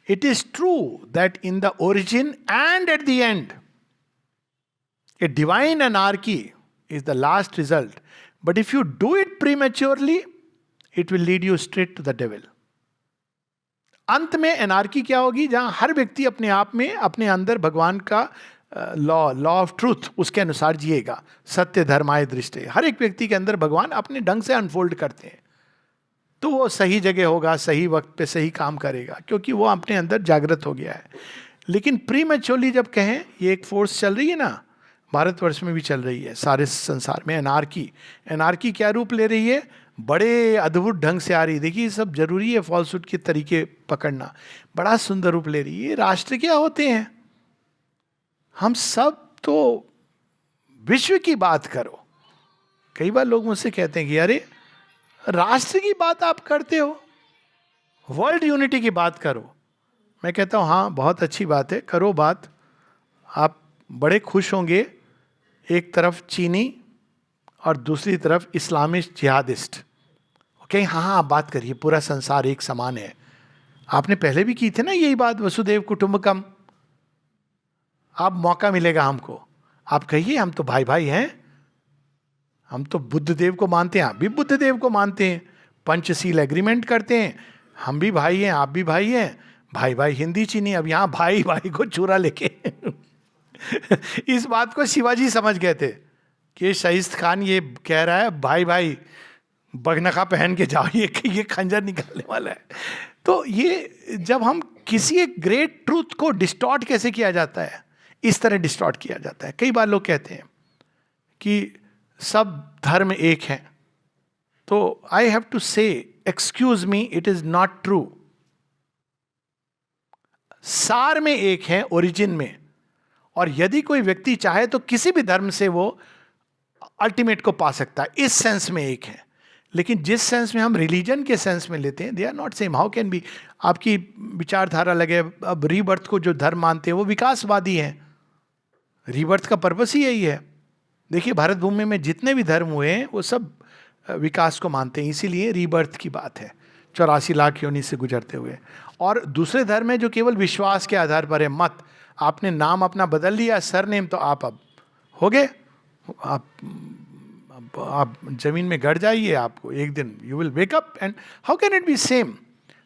it is true that in the origin and at the end a divine anarchy is the last result, but if you do it prematurely it will lead you straight to the devil. अंत में anarchy क्या होगी, जहां हर व्यक्ति अपने आप में अपने अंदर भगवान का लॉ ऑफ ट्रूथ उसके अनुसार जिएगा। सत्य धर्माय दृष्टि, हर एक व्यक्ति के अंदर भगवान अपने ढंग से अनफोल्ड करते हैं, तो वो सही जगह होगा, सही वक्त पे सही काम करेगा, क्योंकि वो अपने अंदर जागृत हो गया है। लेकिन प्रीमेच्योरली जब कहें, ये एक फोर्स चल रही है ना, भारतवर्ष में भी चल रही है, सारे संसार में एनार्की। एनार्की क्या रूप ले रही है, बड़े अद्भुत ढंग से आ रही है। देखिए सब जरूरी है फॉल्सहुड के तरीके पकड़ना, बड़ा सुंदर रूप ले रही है। राष्ट्र क्या होते हैं, हम सब तो विश्व की बात करो। कई बार लोग मुझसे कहते हैं कि अरे राष्ट्र की बात आप करते हो, वर्ल्ड यूनिटी की बात करो। मैं कहता हूँ हाँ बहुत अच्छी बात है, करो बात, आप बड़े खुश होंगे। एक तरफ चीनी और दूसरी तरफ इस्लामिस्ट जिहादिस्ट, ओके हाँ हाँ आप बात करिए, पूरा संसार एक समान है। आपने पहले भी की थी ना यही बात, वसुदेव कुटुंबकम। आप मौका मिलेगा हमको, आप कहिए हम तो भाई भाई हैं, हम तो बुद्ध देव को मानते हैं, आप भी बुद्ध देव को मानते हैं, पंचशील एग्रीमेंट करते हैं, हम भी भाई हैं आप भी भाई हैं, भाई भाई हिंदी चीनी। अब यहाँ भाई भाई को चूरा लेके इस बात को शिवाजी समझ गए थे कि शाहिद खान ये कह रहा है भाई भाई बगनखा पहन के जाओ, ये खंजर निकालने वाला है। तो ये जब हम किसी एक ग्रेट ट्रूथ को डिस्टॉर्ट कैसे किया जाता है, इस तरह डिस्टॉर्ट किया जाता है। कई बार लोग कहते हैं कि सब धर्म एक हैं, तो I have to say excuse me, it is not true. सार में एक है, ओरिजिन में, और यदि कोई व्यक्ति चाहे तो किसी भी धर्म से वो अल्टीमेट को पा सकता है, इस सेंस में एक है। लेकिन जिस सेंस में हम रिलीजन के सेंस में लेते हैं, they are not same. How can be, आपकी विचारधारा लगे। अब रीबर्थ को जो धर्म मानते हैं वो विकासवादी हैं, रीबर्थ का पर्पस ही यही है। देखिए भारत भूमि में जितने भी धर्म हुए हैं वो सब विकास को मानते हैं, इसीलिए रीबर्थ की बात है, 84 लाख योनि से गुजरते हुए। और दूसरे धर्म है जो केवल विश्वास के आधार पर है, मत। आपने नाम अपना बदल लिया, सरनेम, तो आप अब हो गए, आप जमीन में गड़ जाइए, आपको एक दिन you will wake up and how can it be same.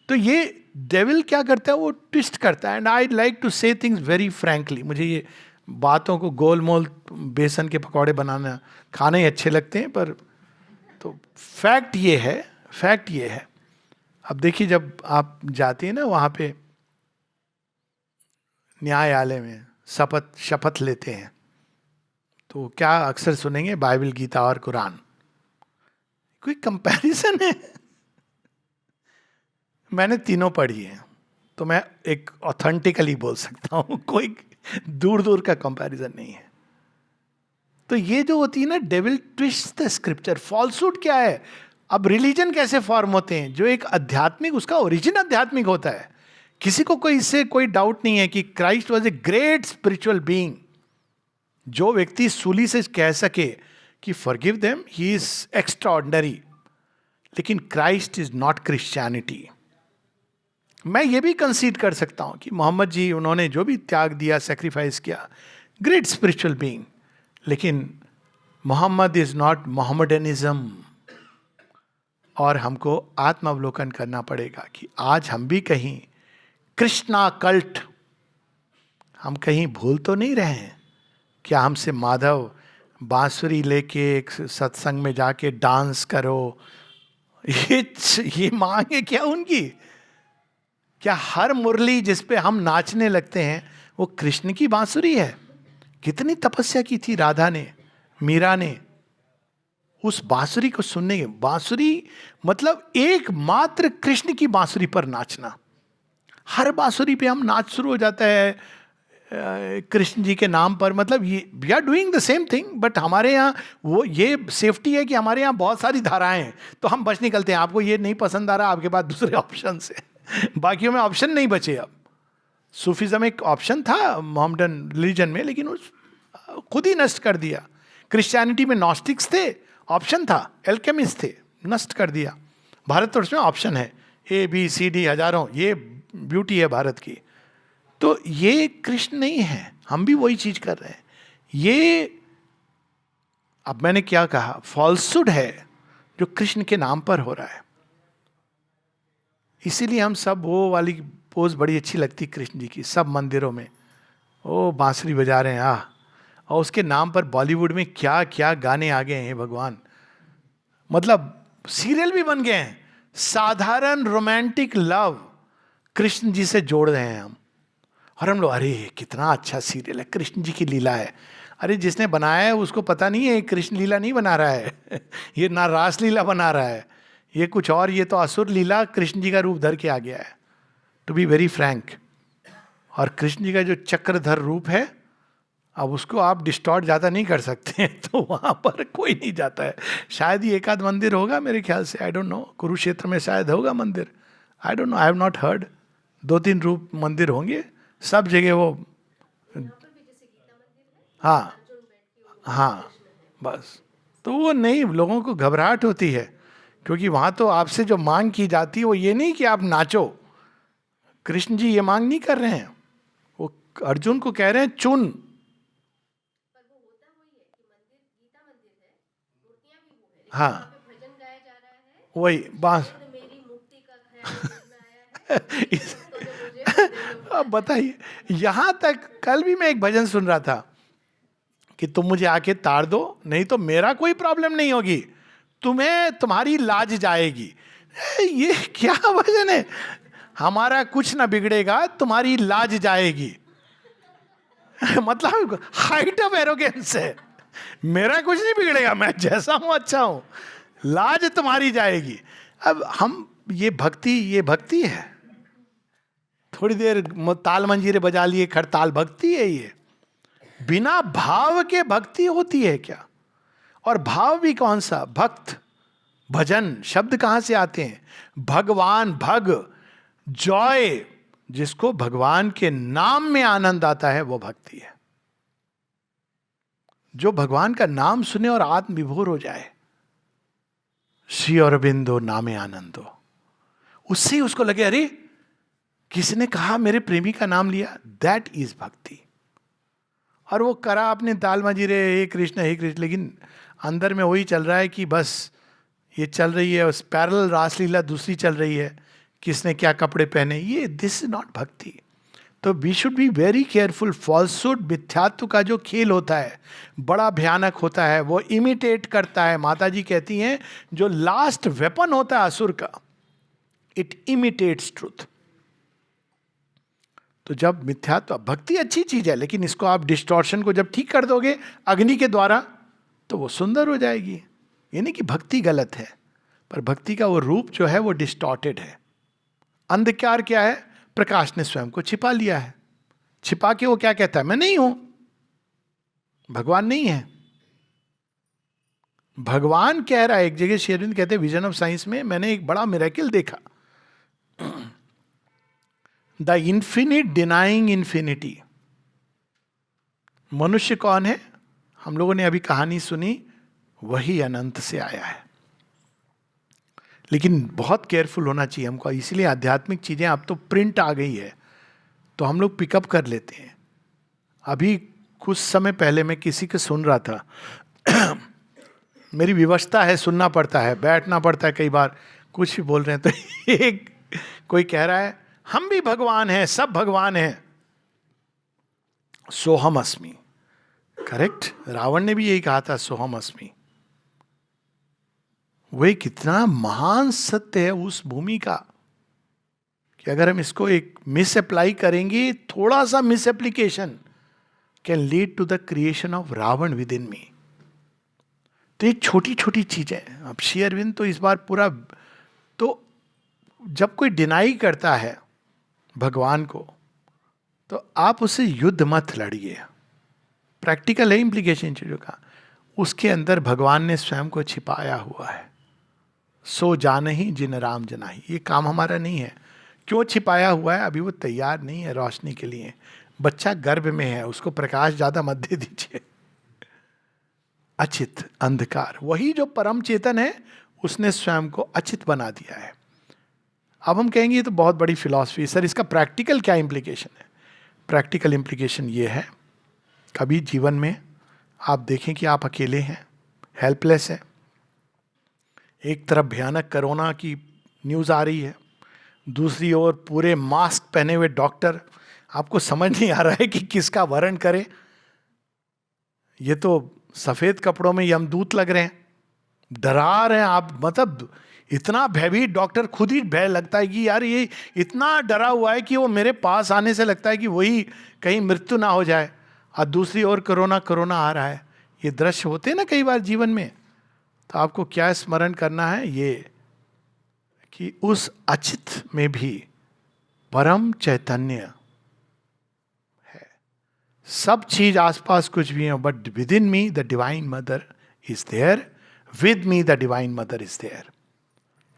तो ये डेविल क्या करता है, वो ट्विस्ट करता है। एंड आई लाइक टू से थिंग्स वेरी फ्रैंकली। मुझे ये बातों को गोल मोल बेसन के पकौड़े बनाना खाने ही अच्छे लगते हैं, पर तो फैक्ट ये है अब देखिए, जब आप जाते हैं ना वहाँ पे न्यायालय में, शपथ शपथ लेते हैं, तो क्या अक्सर सुनेंगे, बाइबल, गीता और कुरान। कोई कंपैरिजन है? मैंने तीनों पढ़ी है, तो मैं एक ऑथेंटिकली बोल सकता हूँ, कोई दूर दूर का कंपैरिजन नहीं है। तो ये जो होती है ना, devil twist the scripture. Falsehood क्या है? अब रिलीजन कैसे फॉर्म होते हैं? जो एक आध्यात्मिक, उसका ओरिजिन आध्यात्मिक होता है। किसी को कोई इससे कोई डाउट नहीं है कि Christ was a great spiritual being. जो व्यक्ति सूली से कह सके कि forgive them, he is extraordinary. लेकिन क्राइस्ट इज नॉट क्रिश्चियनिटी। मैं ये भी कंसीड कर सकता हूं कि मोहम्मद जी, उन्होंने जो भी त्याग दिया, सेक्रीफाइस किया, ग्रेट स्पिरिचुअल बीइंग। लेकिन मोहम्मद इज नॉट मोहम्मडनिज्म। और हमको आत्मावलोकन करना पड़ेगा कि आज हम भी कहीं कृष्णा कल्ट, हम कहीं भूल तो नहीं रहे हैं? क्या हमसे माधव बांसुरी लेके एक सत्संग में जाके डांस करो, ये मांग है क्या उनकी? क्या हर मुरली जिस पे हम नाचने लगते हैं वो कृष्ण की बांसुरी है? कितनी तपस्या की थी राधा ने, मीरा ने, उस बांसुरी को सुनने के। बांसुरी मतलब एकमात्र कृष्ण की बांसुरी पर नाचना। हर बांसुरी पे हम नाच शुरू हो जाता है कृष्ण जी के नाम पर। मतलब ये we are doing the same thing, but हमारे यहाँ वो ये सेफ्टी है कि हमारे यहाँ बहुत सारी धाराएं हैं, तो हम बच निकलते हैं। आपको ये नहीं पसंद आ रहा, आपके पास दूसरे ऑप्शन है। बाकियों में ऑप्शन नहीं बचे अब। सूफिज्म एक ऑप्शन था मोहम्मडन रिलीजन में, लेकिन उस खुद ही नष्ट कर दिया। क्रिश्चियनिटी में नॉस्टिक्स थे, ऑप्शन था, एल्केमिस्ट थे, नष्ट कर दिया। भारतवर्ष में ऑप्शन है, ABCD हजारों, ये ब्यूटी है भारत की। तो ये कृष्ण नहीं है, हम भी वही चीज कर रहे हैं। ये, अब मैंने क्या कहा, फॉल्सहुड है जो कृष्ण के नाम पर हो रहा है। इसीलिए हम सब, वो वाली पोज बड़ी अच्छी लगती कृष्ण जी की, सब मंदिरों में ओ बांसुरी बजा रहे हैं, और उसके नाम पर बॉलीवुड में क्या क्या गाने आ गए हैं भगवान। मतलब सीरियल भी बन गए हैं। साधारण रोमांटिक लव कृष्ण जी से जोड़ रहे हैं हम, और हम लोग, अरे कितना अच्छा सीरियल है, कृष्ण जी की लीला है। अरे जिसने बनाया है उसको पता नहीं है कृष्ण लीला नहीं बना रहा है। ये ना रास लीला बना रहा है, ये कुछ और, ये तो असुर लीला कृष्ण जी का रूप धर के आ गया है, टू बी वेरी फ्रैंक। और कृष्ण जी का जो चक्रधर रूप है, अब उसको आप डिस्टॉर्ट ज़्यादा नहीं कर सकते हैं, तो वहाँ पर कोई नहीं जाता है। शायद ही एक आध मंदिर होगा मेरे ख्याल से, आई डोंट नो, कुरुक्षेत्र में शायद होगा मंदिर, I don't know, I have not heard. 2-3 रूप मंदिर होंगे, सब जगह वो, हाँ हाँ, बस। तो वो नहीं, लोगों को घबराहट होती है, क्योंकि वहाँ तो आपसे जो मांग की जाती है वो ये नहीं कि आप नाचो। कृष्ण जी ये मांग नहीं कर रहे हैं, वो अर्जुन को कह रहे हैं चुन। हाँ, वही बांस। इस- अब बताइए, यहां तक कल भी मैं एक भजन सुन रहा था कि तुम मुझे आके ताड़ दो, नहीं तो मेरा कोई प्रॉब्लम नहीं होगी, तुम्हें तुम्हारी लाज जाएगी। ये क्या भजन है? हमारा कुछ ना बिगड़ेगा, तुम्हारी लाज जाएगी। मतलब हाइट ऑफ एरोगेंस है, मेरा कुछ नहीं बिगड़ेगा, मैं जैसा हूं अच्छा हूं, लाज तुम्हारी जाएगी। अब हम, ये भक्ति है। थोड़ी देर ताल मंजीरे बजा लिए, खड़ताल भक्ति है ये? बिना भाव के भक्ति होती है क्या? और भाव भी कौन सा? भक्त, भजन शब्द कहां से आते हैं? भगवान, भग, जॉय, जिसको भगवान के नाम में आनंद आता है वो भक्ति है। जो भगवान का नाम सुने और आत्म विभोर हो जाए, श्री अरविंदो नामे आनंदो, उससे ही उसको लगे अरे किसने कहा मेरे प्रेमी का नाम लिया, दैट इज भक्ति। और वो करा आपने ताल मंजीरे, हे कृष्ण हे कृष्ण, लेकिन अंदर में वही चल रहा है कि बस ये चल रही है, उस पैरेलल रासलीला दूसरी चल रही है, किसने क्या कपड़े पहने, ये दिस इज नॉट भक्ति। तो we should be very careful. Falsehood, मिथ्यात्व का जो खेल होता है बड़ा भयानक होता है, वो इमिटेट करता है। माता जी कहती हैं जो लास्ट वेपन होता है असुर का, इट इमिटेट्स ट्रूथ। तो जब मिथ्यात्व, भक्ति अच्छी चीज है, लेकिन इसको आप डिस्टॉर्शन को जब ठीक कर दोगे अग्नि के द्वारा, तो वो सुंदर हो जाएगी। ये नहीं कि भक्ति गलत है, पर भक्ति का वो रूप जो है वो डिस्टॉर्टेड है। अंधकार क्या है? प्रकाश ने स्वयं को छिपा लिया है। छिपा के वो क्या कहता है? मैं नहीं हूं। भगवान नहीं है। भगवान कह रहा है, एक जगह श्री अरविंद कहते हैं विजन ऑफ साइंस में, मैंने एक बड़ा मिरेकल देखा, द इंफिनिट डिनाइंग इंफिनिटी। मनुष्य कौन है? हम लोगों ने अभी कहानी सुनी, वही अनंत से आया है। लेकिन बहुत केयरफुल होना चाहिए हमको, इसीलिए आध्यात्मिक चीजें अब तो प्रिंट आ गई है तो हम लोग पिकअप कर लेते हैं। अभी कुछ समय पहले मैं किसी को सुन रहा था मेरी विवशता है, सुनना पड़ता है, बैठना पड़ता है, कई बार कुछ भी बोल रहे हैं तो एक कोई कह रहा है हम भी भगवान हैं, सब भगवान हैं, सोहम अस्मि। करेक्ट, रावण ने भी यही कहा था, सोहम अस्मि। वह कितना महान सत्य है उस भूमि का कि अगर हम इसको एक मिस अप्लाई करेंगे, थोड़ा सा misapplication can lead to the creation of Ravan within me. तो ये छोटी छोटी चीजें। अब श्री अरविंद तो इस बार पूरा, तो जब कोई डिनाई करता है भगवान को, तो आप उससे युद्ध मत लड़िए। प्रैक्टिकल है इंप्लीकेशन चीजों का। उसके अंदर भगवान ने स्वयं को छिपाया हुआ है। सो जानहि जिन राम जनाहि, ये काम हमारा नहीं है। क्यों छिपाया हुआ है? अभी वो तैयार नहीं है रोशनी के लिए। बच्चा गर्भ में है, उसको प्रकाश ज्यादा मत दे दीजिए। अचित, अंधकार, वही जो परम चेतन है उसने स्वयं को अचित बना दिया है। अब हम कहेंगे ये तो बहुत बड़ी फिलॉसफी सर, इसका प्रैक्टिकल क्या इंप्लीकेशन है? प्रैक्टिकल इंप्लीकेशन ये है, कभी जीवन में आप देखें कि आप अकेले हैं, हेल्पलेस हैं। एक तरफ भयानक कोरोना की न्यूज़ आ रही है, दूसरी ओर पूरे मास्क पहने हुए डॉक्टर, आपको समझ नहीं आ रहा है कि किसका वरण करे। ये तो सफेद कपड़ों में यमदूत लग रहे हैं, डरा रहे हैं आप। मतलब इतना भयभीत डॉक्टर, खुद ही भय लगता है कि यार ये इतना डरा हुआ है कि वो मेरे पास आने से लगता है कि वही कहीं मृत्यु ना हो जाए। और दूसरी ओर कोरोना आ रहा है। ये दृश्य होते हैं ना कई बार जीवन में। तो आपको क्या स्मरण करना है? ये कि उस अचित में भी परम चैतन्य है। सब चीज आसपास कुछ भी है, but within me the divine mother is there, with me the divine mother is there.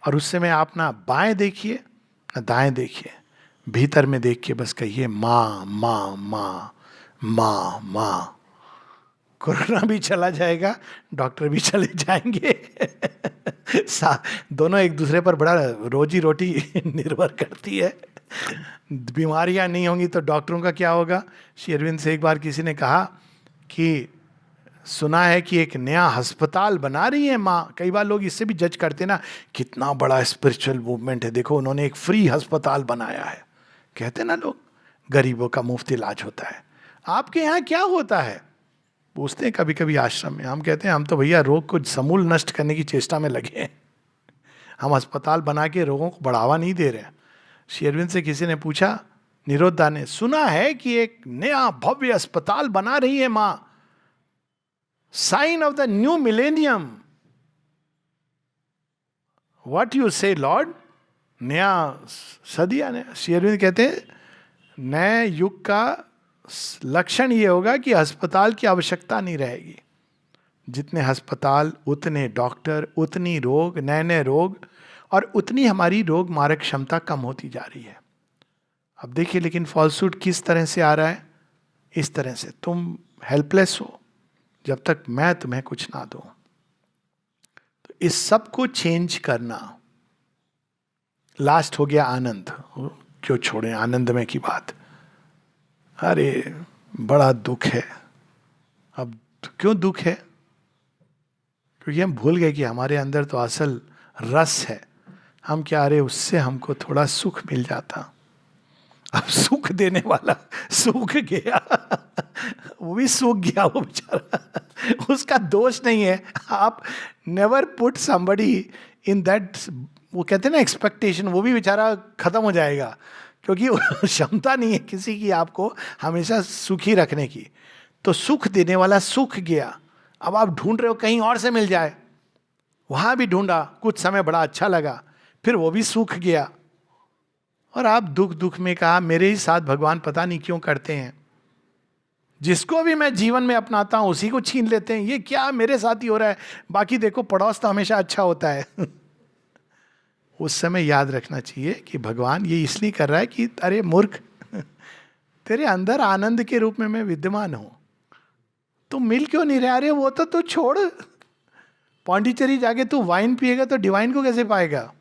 और उससे में आप ना बाएं देखिए ना दाएं देखिए, भीतर में देख के बस कहिए माँ माँ माँ माँ माँ। कोरोना भी चला जाएगा, डॉक्टर भी चले जाएंगे दोनों एक दूसरे पर बड़ा रोजी रोटी निर्भर करती है। बीमारियां नहीं होंगी तो डॉक्टरों का क्या होगा? श्री अरविंद से एक बार किसी ने कहा कि सुना है कि एक नया अस्पताल बना रही है माँ। कई बार लोग इससे भी जज करते ना, कितना बड़ा स्पिरिचुअल मूवमेंट है, देखो उन्होंने एक फ्री अस्पताल बनाया है। कहते ना लोग, गरीबों का मुफ्त इलाज होता है। आपके यहाँ क्या होता है? पूछते हैं कभी कभी आश्रम में। हम कहते हैं हम तो भैया रोग को समूल नष्ट करने की चेष्टा में लगे हैं, हम अस्पताल बना के रोगों को बढ़ावा नहीं दे रहे हैं। श्री अरविंद से किसी ने पूछा, निरोधा ने, सुना है कि एक नया भव्य अस्पताल बना रही है माँ, sign of the new millennium. What you say lord? नया सदी आने। श्री अरविंद कहते हैं नए युग का लक्षण ये होगा कि अस्पताल की आवश्यकता नहीं रहेगी। जितने अस्पताल उतने डॉक्टर, उतनी रोग, नए नए रोग, और उतनी हमारी रोग मारक क्षमता कम होती जा रही है। अब देखिए लेकिन फॉल्सूट किस तरह से आ रहा है? इस तरह से तुम हेल्पलेस हो जब तक मैं तुम्हें कुछ ना दूं। तो इस सब को चेंज करना। लास्ट हो गया आनंद, क्यों छोड़ें आनंदमय की बात। अरे बड़ा दुख है। अब क्यों दुख है? क्योंकि हम भूल गए कि हमारे अंदर तो असल रस है। हम क्या, अरे उससे हमको थोड़ा सुख मिल जाता। अब सुख देने वाला सूख गया वो भी सूख गया वो बेचारा। उसका दोष नहीं है। आप never put somebody in that, वो कहते हैं ना एक्सपेक्टेशन, वो भी बेचारा खत्म हो जाएगा, क्योंकि क्षमता नहीं है किसी की आपको हमेशा सुखी रखने की। तो सुख देने वाला सूख गया, अब आप ढूंढ रहे हो कहीं और से मिल जाए, वहां भी ढूंढा, कुछ समय बड़ा अच्छा लगा, फिर वो भी सूख गया, और आप दुख दुख में कहा मेरे ही साथ भगवान पता नहीं क्यों करते हैं, जिसको भी मैं जीवन में अपनाता हूं उसी को छीन लेते हैं, ये क्या मेरे साथ ही हो रहा है, बाकी देखो पड़ोस तो हमेशा अच्छा होता है। उस समय याद रखना चाहिए कि भगवान ये इसलिए कर रहा है कि अरे मूर्ख, तेरे अंदर आनंद के रूप में मैं विद्यमान हूं, तू मिल क्यों नहीं रहा? अरे वो तो तू छोड़, पौंडीचेरी जाके तू वाइन पिएगा तो डिवाइन को कैसे पाएगा?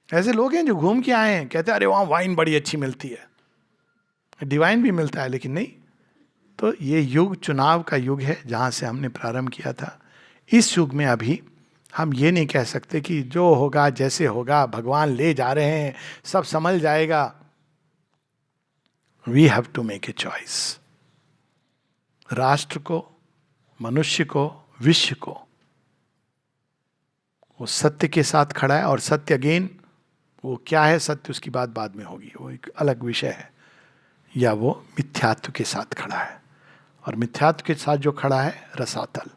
ऐसे लोग हैं जो घूम के आए हैं, कहते हैं अरे वहां वाइन बड़ी अच्छी मिलती है, डिवाइन भी मिलता है, लेकिन नहीं। तो ये युग चुनाव का युग है जहां से हमने प्रारंभ किया था। इस युग में अभी हम ये नहीं कह सकते कि जो होगा जैसे होगा, भगवान ले जा रहे हैं, सब संभल जाएगा। We have to make a choice. राष्ट्र को, मनुष्य को, विश्व को, वो सत्य के साथ खड़ा है, और सत्य अगेन वो क्या है, सत्य उसकी बात बाद में होगी, वो एक अलग विषय है। या वो मिथ्यात्व के साथ खड़ा है, और मिथ्यात्व के साथ जो खड़ा है रसातल,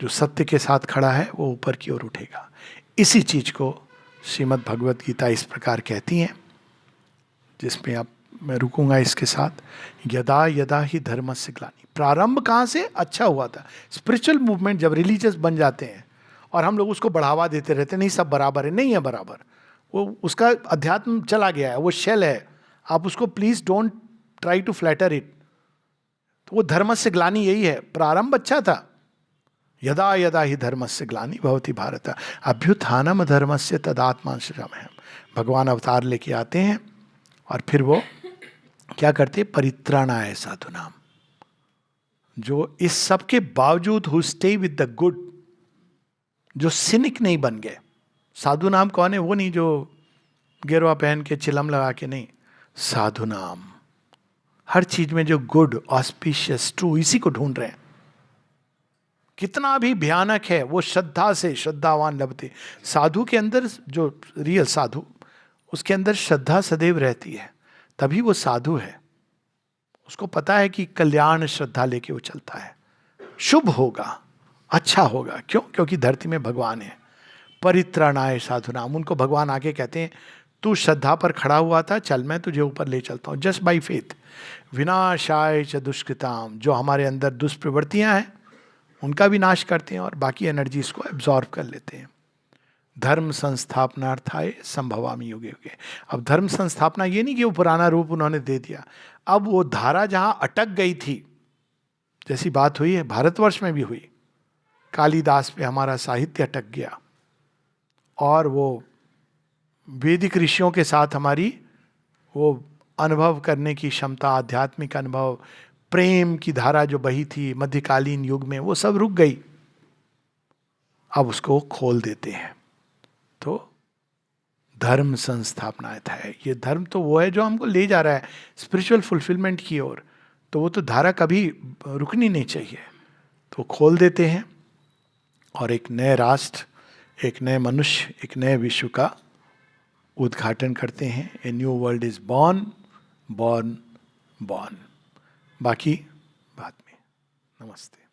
जो सत्य के साथ खड़ा है वो ऊपर की ओर उठेगा। इसी चीज को श्रीमद् भगवत गीता इस प्रकार कहती हैं, जिसमें आप, मैं रुकूंगा इसके साथ। यदा यदा ही धर्मस्य ग्लानि, प्रारंभ कहाँ से अच्छा हुआ था। स्पिरिचुअल मूवमेंट जब रिलीजियस बन जाते हैं और हम लोग उसको बढ़ावा देते रहते हैं, नहीं सब बराबर है, नहीं है बराबर, वो उसका अध्यात्म चला गया है, वो शेल है, आप उसको please don't try to flatter it. तो वो धर्मस्य ग्लानि यही है, प्रारंभ अच्छा था। यदा यदा ही धर्मस्य ग्लानि भवति भारत अभ्युत्थानम धर्मस्य तदात्मान सृजाम्यहम्। भगवान अवतार लेके आते हैं और फिर वो क्या करते, परित्राणाय साधुनाम, जो इस सब के बावजूद who stay with the good, जो सिनिक नहीं बन गए। साधु नाम कौन है? वो नहीं जो गेरुआ पहन के चिलम लगा के, नहीं, साधु नाम हर चीज में जो गुड, ऑस्पिशियस, ट्रू, इसी को ढूंढ रहे हैं। कितना भी भयानक है वो श्रद्धा से, श्रद्धावान लभते। साधु के अंदर, जो रियल साधु, उसके अंदर श्रद्धा सदैव रहती है, तभी वो साधु है। उसको पता है कि कल्याण श्रद्धा लेके वो चलता है, शुभ होगा, अच्छा होगा। क्यों? क्योंकि धरती में भगवान है। परित्राणाय साधुनाम, उनको भगवान आके कहते हैं तू श्रद्धा पर खड़ा हुआ था, चल मैं तुझे ऊपर ले चलता हूँ, जस्ट बाई फेथ। विनाशाय च दुष्कृताम, जो हमारे अंदर दुष्प्रवृत्तियां हैं उनका भी नाश करते हैं और बाकी एनर्जीज को एब्जॉर्ब कर लेते हैं। धर्म संस्थापनार्थाय संभवामि युगे युगे। अब धर्म संस्थापना ये नहीं कि वो पुराना रूप उन्होंने दे दिया, अब वो धारा जहां अटक गई थी, जैसी बात हुई है भारतवर्ष में भी हुई, कालिदास पे हमारा साहित्य अटक गया, और वो वैदिक ऋषियों के साथ हमारी वो अनुभव करने की क्षमता, आध्यात्मिक अनुभव, प्रेम की धारा जो बही थी मध्यकालीन युग में, वो सब रुक गई। अब उसको खोल देते हैं। तो धर्म संस्थापनाएं है, ये धर्म तो वो है जो हमको ले जा रहा है स्पिरिचुअल फुलफिलमेंट की ओर, तो वो तो धारा कभी रुकनी नहीं चाहिए। तो खोल देते हैं और एक नए राष्ट्र, एक नए मनुष्य, एक नए विश्व का उद्घाटन करते हैं। A new world is born, born, born. बाकी बाद में। नमस्ते।